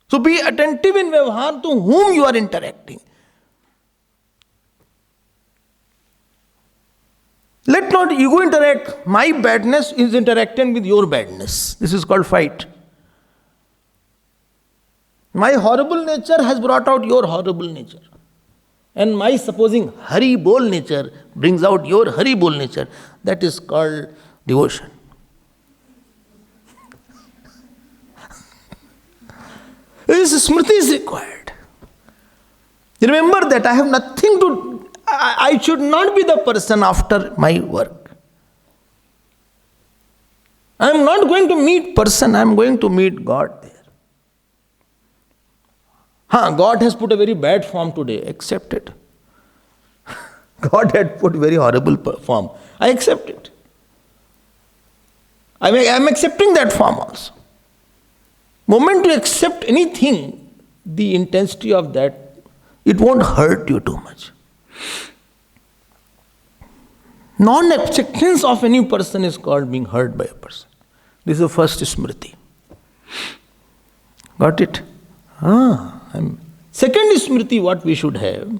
So be attentive in vyavhar to whom you are interacting. Let not ego interact. My badness is interacting with your badness. This is called fight. My horrible nature has brought out your horrible nature. And my supposing Hari Bol nature brings out your Hari Bol nature. That is called devotion. This smriti is required. Remember that I have nothing to, I should not be the person after my work. I am not going to meet person, I am going to meet God there. God has put a very bad form today, accept it. God had put very horrible form, I accept it. I am accepting that form also. Moment you accept anything, the intensity of that, it won't hurt you too much. Non-acceptance of any person is called being hurt by a person. This is the first smriti. Got it? Second smriti, what we should have.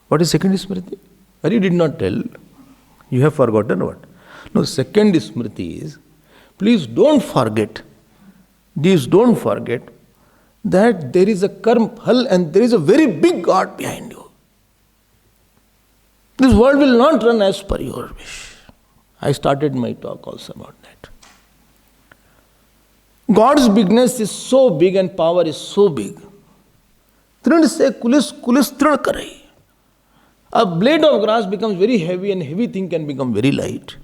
What is second smriti? You did not tell. You have forgotten what? No, second smriti is, please don't forget that there is a karma phal and there is a very big God behind you. This world will not run as per your wish. I started my talk also about that. God's bigness is so big and power is so big. Trin se kulis trin karai. A blade of grass becomes very heavy and heavy thing can become very light.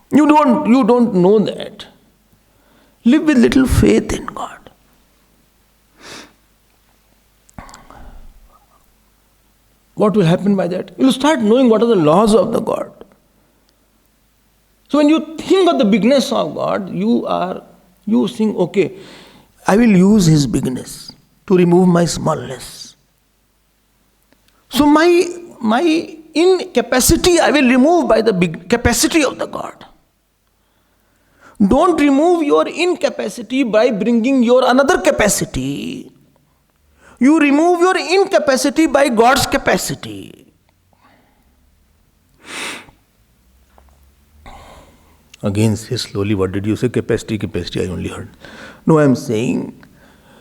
You don't know that. Live with little faith in God. What will happen by that? You will start knowing what are the laws of the God. So when you think of the bigness of God, you think, okay, I will use His bigness to remove my smallness. So my incapacity I will remove by the big capacity of the God. Don't remove your incapacity by bringing your another capacity. You remove your incapacity by God's capacity. Again, say slowly, what did you say? Capacity, I only heard. No, I am saying,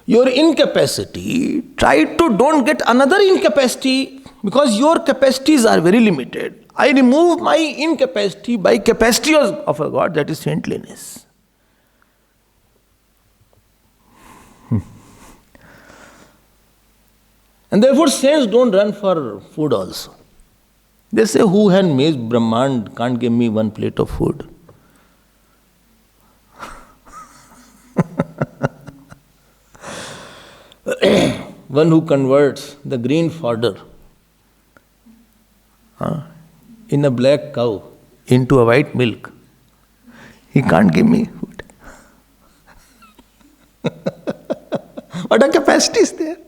your incapacity, don't get another incapacity because your capacities are very limited. I remove my incapacity by capacity of a God, that is saintliness. And therefore saints don't run for food also. They say, who had made Brahmand can't give me one plate of food. One who converts the green fodder in a black cow into a white milk, he can't give me food. What a capacity is there?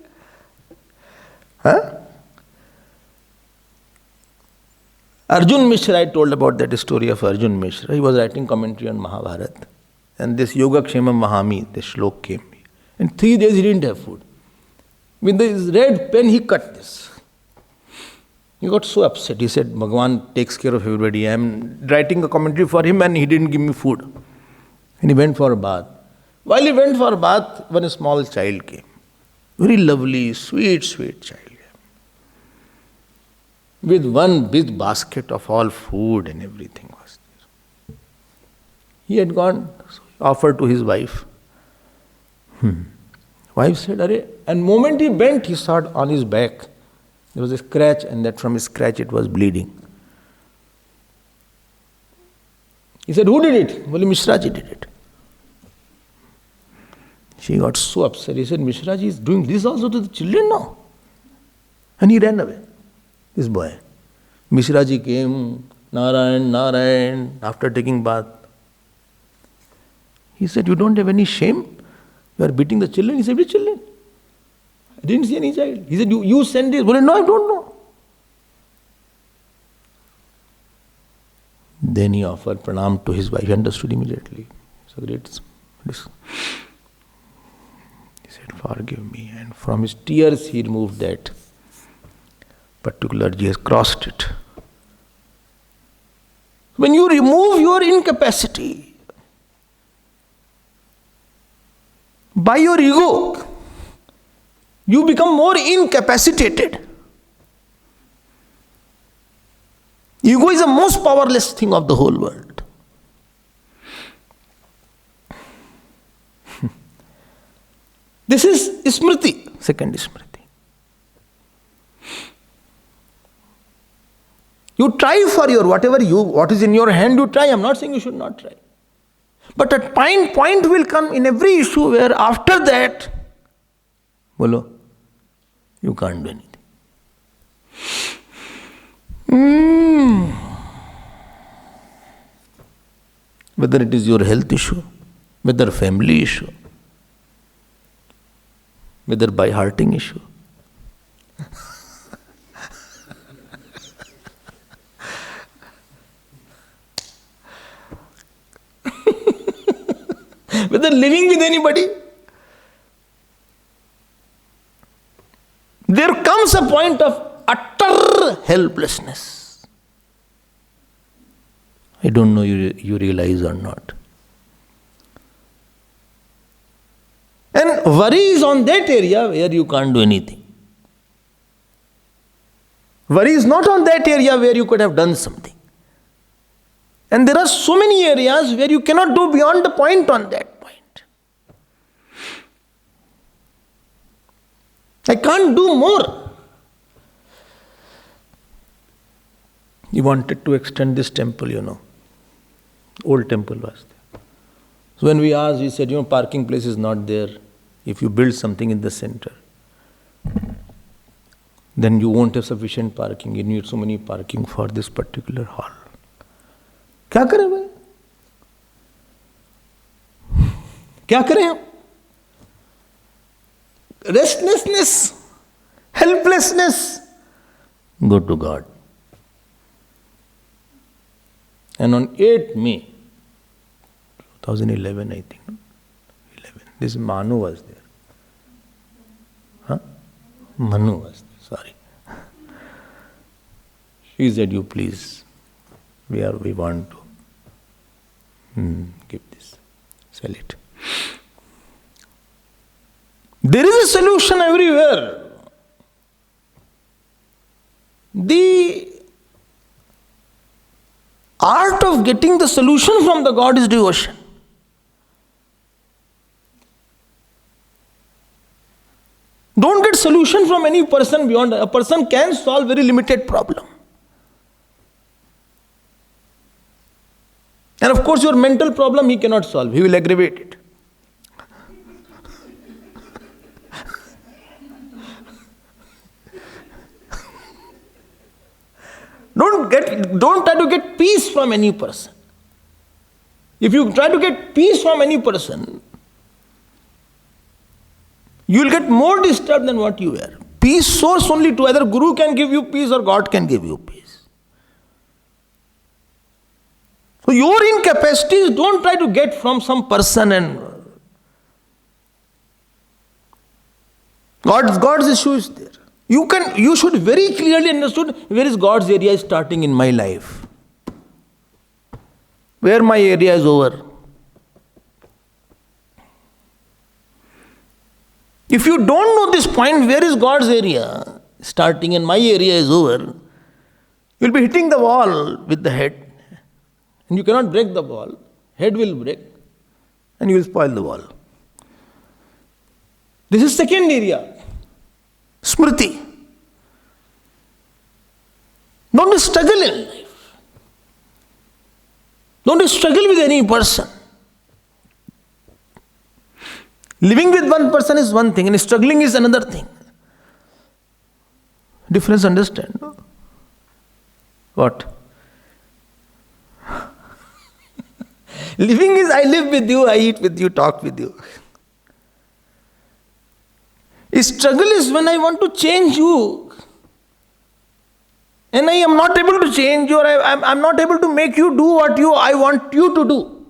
Arjun Mishra, I told about that story of Arjun Mishra. He was writing commentary on Mahabharata. And this Yoga Kshemam Mahami, this shlok came. In 3 days he didn't have food. With his red pen he cut this. He got so upset. He said, Bhagavan takes care of everybody. I am writing a commentary for him and he didn't give me food. And he went for a bath. While he went for a bath, one small child came. Very lovely, sweet child. With one big basket of all food and everything was there. He had gone, offered to his wife. Wife said, Arey, and moment he bent, he saw on his back, there was a scratch, and that from his scratch it was bleeding. He said, who did it? Well, Mishraji did it. She got so upset. He said, Mishraji is doing this also to the children now. And he ran away. This boy. Mishraji came, Narayan, after taking bath. He said, you don't have any shame? You are beating the children? He said, which children? I didn't see any child. He said, you sent this. Well, no, I don't know. Then he offered pranam to his wife. He understood immediately. So great. He said, forgive me. And from his tears he removed that particular, he has crossed it. When you remove your incapacity, by your ego, you become more incapacitated. Ego is the most powerless thing of the whole world. This is smriti, second smriti. You try for your what is in your hand, you try. I'm not saying you should not try. But a point will come in every issue where after that, bolo, you can't do anything. Whether it is your health issue, whether family issue, whether by hearting issue. Whether living with anybody, there comes a point of utter helplessness. I don't know you realize or not. And worry is on that area where you can't do anything. Worry is not on that area where you could have done something. And there are so many areas where you cannot do beyond the point on that point. I can't do more. He wanted to extend this temple, Old temple was there. So when we asked, he said, parking place is not there. If you build something in the center, then you won't have sufficient parking. You need so many parking for this particular hall. क्या करें भाई? क्या करें हम? Restlessness, helplessness, go to God. And on 8th May 2011, I think, 11, this Manu was there. Huh? Manu was there, sorry. She said, you please, we want to give this, sell it. There is a solution everywhere. The art of getting the solution from the God is devotion. Don't get solution from any person beyond. A person can solve very limited problem. And of course your mental problem he cannot solve. He will aggravate it. Don't try to get peace from any person. If you try to get peace from any person, you will get more disturbed than what you were. Peace source only to either Guru can give you peace or God can give you peace. So your incapacities don't try to get from some person and God's issue is there. You should very clearly understood where is God's area is starting in my life. Where my area is over. If you don't know this point, where is God's area starting and my area is over, you'll be hitting the wall with the head. And you cannot break the wall. Head will break and you will spoil the wall. This is second area. Smriti. Don't struggle in life. Don't struggle with any person. Living with one person is one thing and struggling is another thing. Difference understand? No? What? Living is I live with you, I eat with you, talk with you. Struggle is when I want to change you. And I am not able to change you or I'm not able to make you do what I want you to do.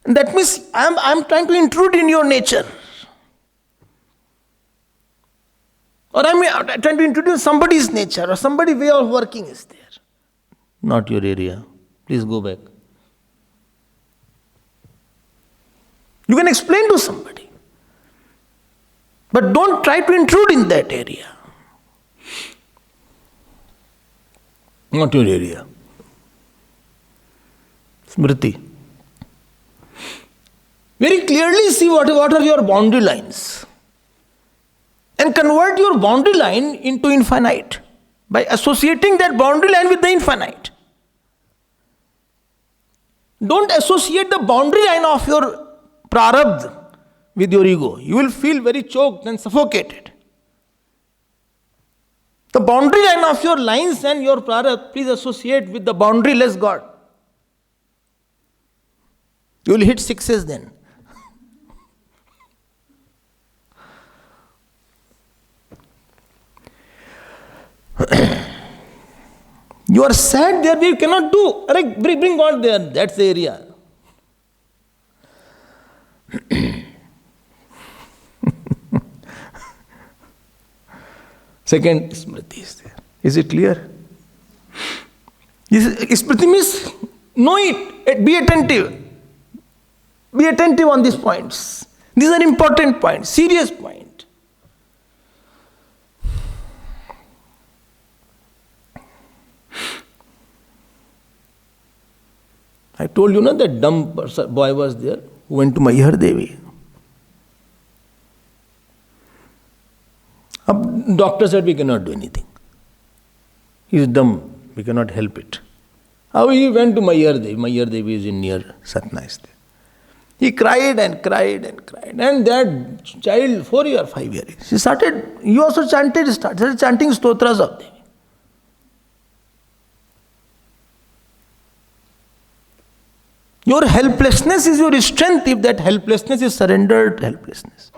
And that means I'm trying to intrude in your nature. Or I'm trying to introduce somebody's nature or somebody's way of working is there. Not your area. Please go back. You can explain to somebody. But don't try to intrude in that area. Not your area. Smriti. Very clearly see what are your boundary lines. And convert your boundary line into infinite by associating that boundary line with the infinite. Don't associate the boundary line of your prarabdha with your ego. You will feel very choked and suffocated. The boundary line of your lines and your prarabdha, please associate with the boundaryless God. You will hit sixes then. You are sad there, you cannot do. Bring God there, that's the area. Second smriti is there. Is it clear? Smriti means know it, be attentive. Be attentive on these points. These are important points, serious points. I told you that dumb boy was there who went to Mayhar Devi. Doctor said we cannot do anything. He is dumb, we cannot help it. How he went to Mayhar Devi? Mayhar Devi is in near Satna. He cried and cried and cried. And that child, 4 or 5 years, he also started chanting stotras of Devi. Your helplessness is your strength if that helplessness is surrendered helplessness.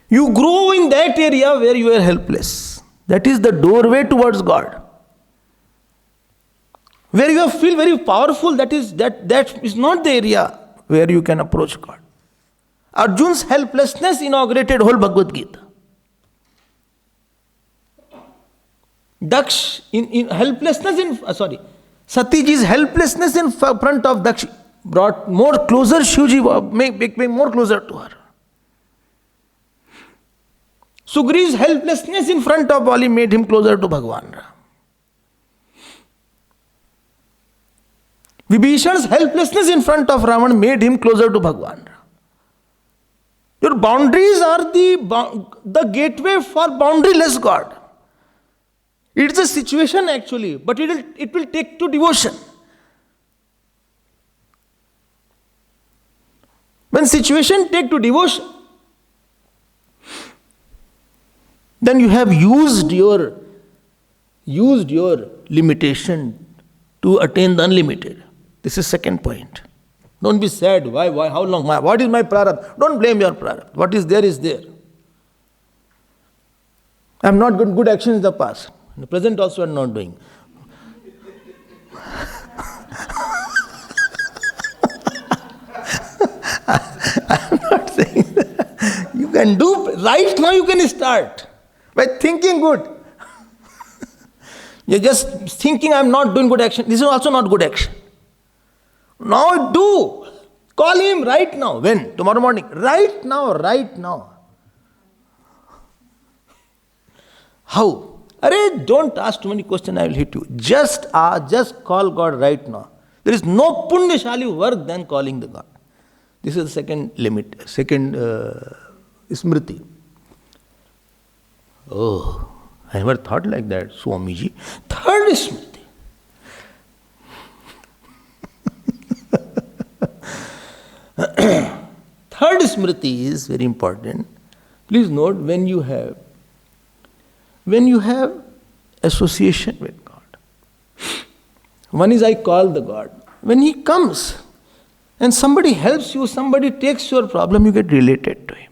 You grow in that area where you are helpless. That is the doorway towards God. Where you feel very powerful, that is not the area where you can approach God. Arjun's helplessness inaugurated whole Bhagavad Gita. Satiji's helplessness in front of Daksh brought more closer, Shivji became more closer to her. Sugri's helplessness in front of Bali made him closer to Bhagavan Ram. Vibhishan's helplessness in front of Ravan made him closer to Bhagavan Ram. Your boundaries are the gateway for boundaryless God. It's a situation actually, but it will take to devotion. When situation take to devotion, then you have used your limitation to attain the unlimited. This is second point. Don't be sad. Why? How long? What is my prarabdha? Don't blame your prarabdha. What is there is there. I have not done good actions in the past. In the present also I am not doing. I am not saying that. You can do, right now you can start by thinking good. You are just thinking I am not doing good action. This is also not good action. Now do. Call him right now. When? Tomorrow morning. Right now. How? Don't ask too many questions, I will hit you. Just call God right now. There is no punyashali work than calling the God. This is the second limit, second smriti. Oh, I never thought like that, Swamiji. Third smriti. Third smriti is very important. Please note, when you have association with God. One is I call the God. When He comes and somebody helps you, somebody takes your problem, you get related to Him.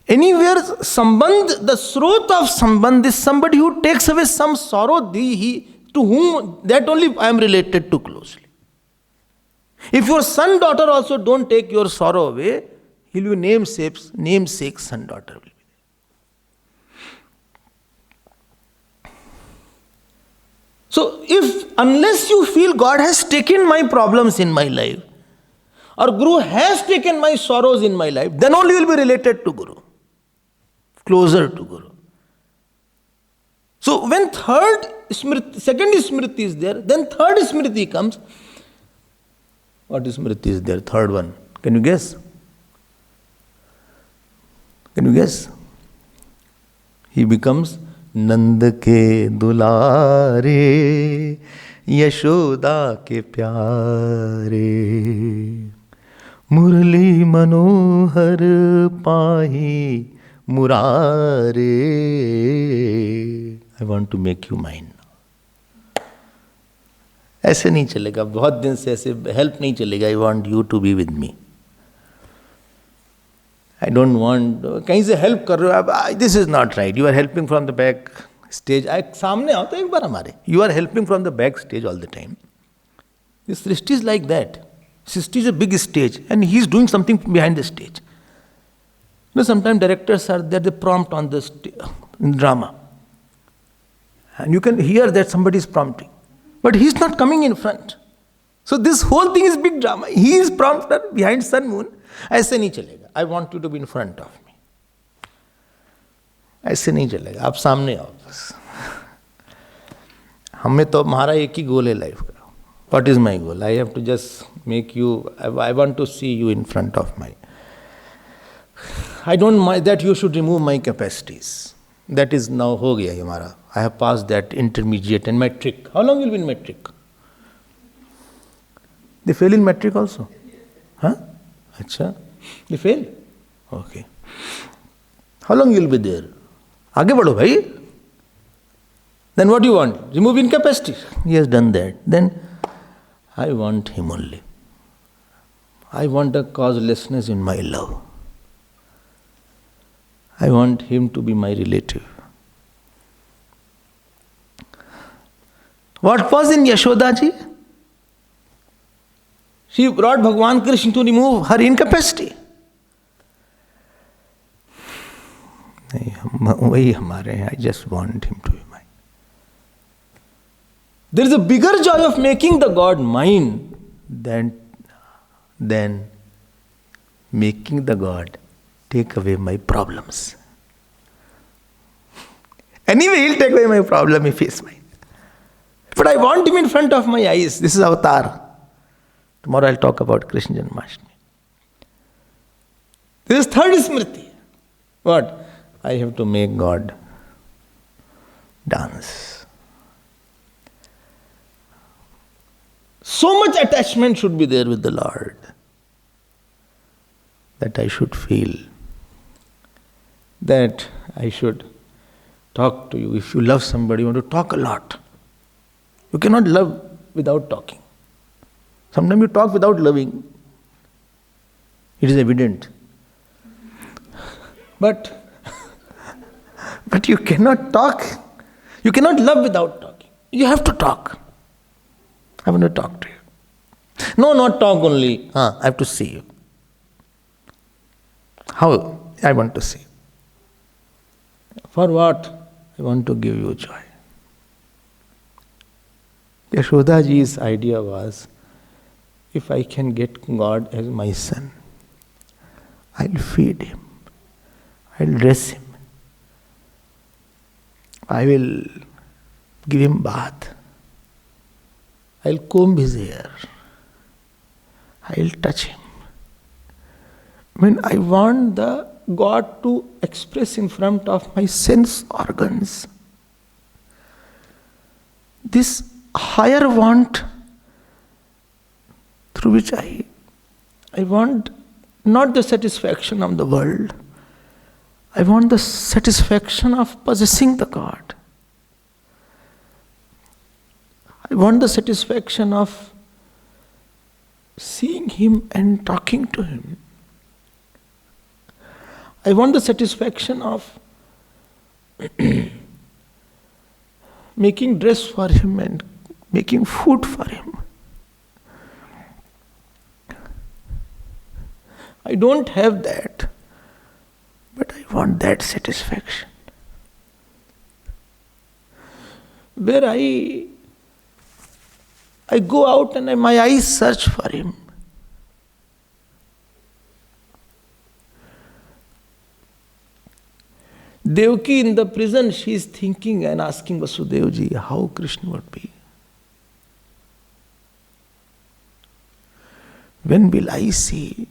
Anywhere sambandh, the srot of sambandh is somebody who takes away some sorrow, to whom that only I am related to closely. If your son, daughter also don't take your sorrow away, he'll be namesake son, daughter will be. So unless you feel God has taken my problems in my life, or Guru has taken my sorrows in my life, then only you will be related to Guru, closer to Guru. So when second smriti is there, then third smriti comes. What smriti is there? Third one. Can you guess? Can you guess? He becomes Nand ke dulare, Yashoda ke pyare, Murli manohar pahi murare. I want to make you mine. ऐसे नहीं चलेगा, बहुत दिन से ऐसे help नहीं चलेगा. I want you to be with me. I don't want, कहीं से हेल्प कर रहे हो आप, this is not right. You are helping from the back stage. सामने आओ तो एक बार हमारे. You are helping from the back stage all the time. This Srishti is like that. Srishti is a big stage and he is doing something behind the stage. Sometimes directors are there, they prompt on the in drama. And you can hear that somebody is prompting. But he is not coming in front. So this whole thing is big drama. He is prompter behind sun moon. ऐसे नहीं चलेगा. I want you to be in front of me. ऐसे नहीं चलेगा. आप सामने आओ बस. हमें तो हमारा एक ही गोल है लाइफ का. What is my goal? I have to just make you, I want to see you in front of my. I don't mind that you should remove my capacities. That is now हो गया हमारा. I have passed that intermediate and metric. How long will be in metric? They fail in metric also? Huh? अच्छा. They fail? Okay. How long you will be there? आगे बढ़ो भाई. Then what do you want? Remove incapacity. He has done that. Then I want him only. I want a causelessness in my love. I want him to be my relative. What was in Yashoda ji? She brought Bhagavan Krishna to remove her incapacity. वही हमारे हैं. I just want him to be mine. There is a bigger joy of making the God mine than making the God take away my problems. Anyway, he'll take away my problem if he's mine. But I want him in front of my eyes. This is avatar. Tomorrow I'll talk about Krishna Janmashtami. This is third smriti. What? I have to make God dance. So much attachment should be there with the Lord that I should feel, that I should talk to you. If you love somebody, you want to talk a lot. You cannot love without talking. Sometimes you talk without loving. It is evident. But you cannot talk. You cannot love without talking. You have to talk. I want to talk to you. No, not talk only. I have to see you. How? I want to see you. For what? I want to give you joy. Yashoda ji's idea was, if I can get God as my son, I'll feed him, I'll dress him, I will give him bath, I'll comb his hair, I'll touch him. When I want the God to express in front of my sense organs, this higher want through which I want not the satisfaction of the world, I want the satisfaction of possessing the God. I want the satisfaction of seeing him and talking to him. I want the satisfaction of making dress for him and making food for him. I don't have that, but I want that satisfaction. Where I go out and my eyes search for him. Devaki in the prison, she is thinking and asking Vasudevji how Krishna would be. When will I see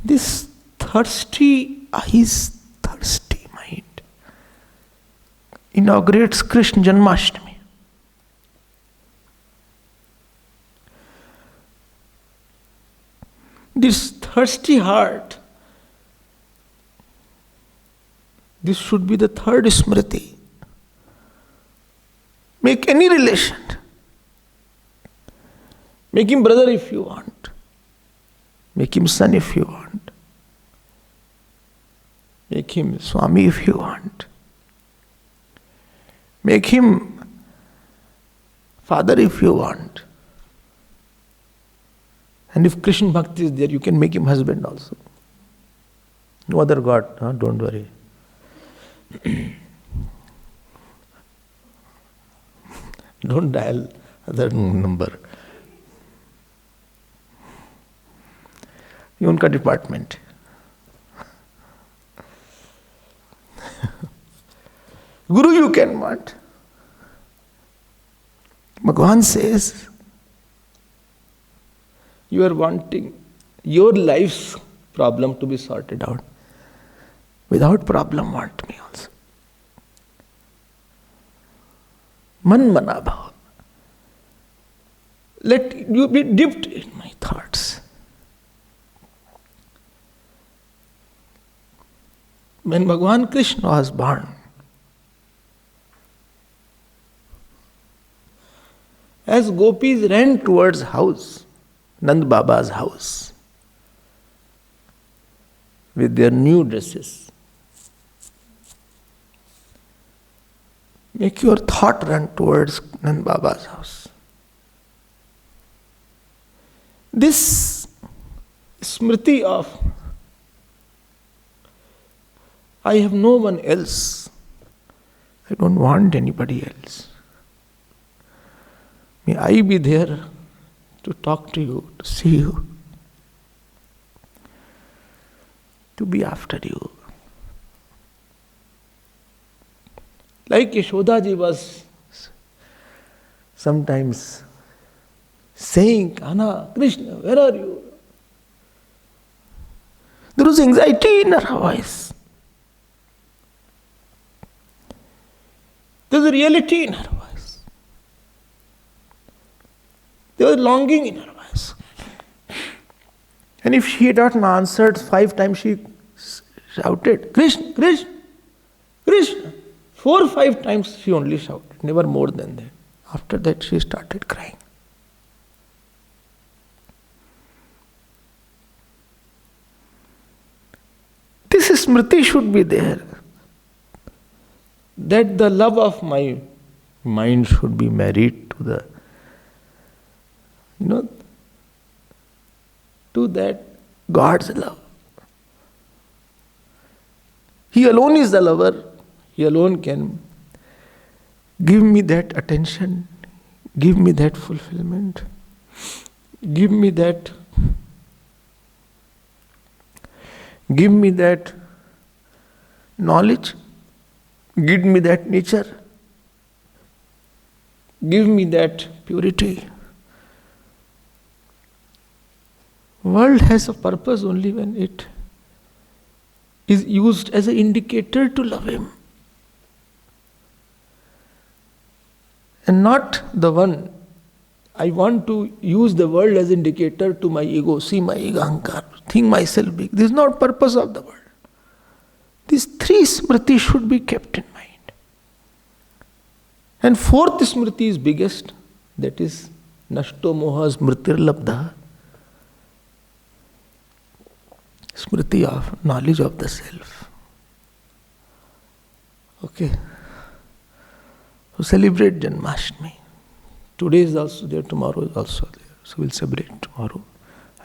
this thirsty eyes, thirsty mind inaugurates Krishna Janmashtami. This thirsty heart, this should be the third smriti. Make any relation. Make him brother if you want. Make him son if you want. Make him Swami if you want. Make him father if you want. And if Krishna Bhakti is there, you can make him husband also. No other God, don't worry. Don't dial other number. ये उनका department. Guru you can want. Bhagavan says, you are wanting your life's problem to be sorted out. Without problem, want me also. Man mana bhava. Let you be dipped in my thoughts. When Bhagavan Krishna was born, as gopis ran towards house, Nand Baba's house, with their new dresses, make your thought run towards Nand Baba's house. This smriti of I have no one else. I don't want anybody else. May I be there to talk to you, to see you, to be after you. Like Yashodaji was sometimes saying, Kana, Krishna, where are you? There was anxiety in her voice. There was a reality in her voice. There was longing in her voice. And if she had not answered 5 times, she shouted, Krishna, Krishna, Krishna. 4 or 5 times she only shouted, never more than that. After that she started crying. This smriti should be there. That the love of my mind should be married to the, to that God's love. He alone is the lover. He alone can give me that attention, give me that fulfillment, give me that knowledge, give me that nature, give me that purity. World has a purpose only when it is used as an indicator to love him. And not the one, I want to use the world as indicator to my ego, see my ego, ahankar, think myself big. This is not purpose of the world. These 3 smriti should be kept in mind. And 4th smriti is biggest, that is Nashto Moha Smritir Labdha. Smriti of knowledge of the self. Okay. So celebrate Janmashtami. Today is also there, tomorrow is also there. So we'll celebrate tomorrow.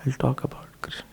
I'll talk about Krishna.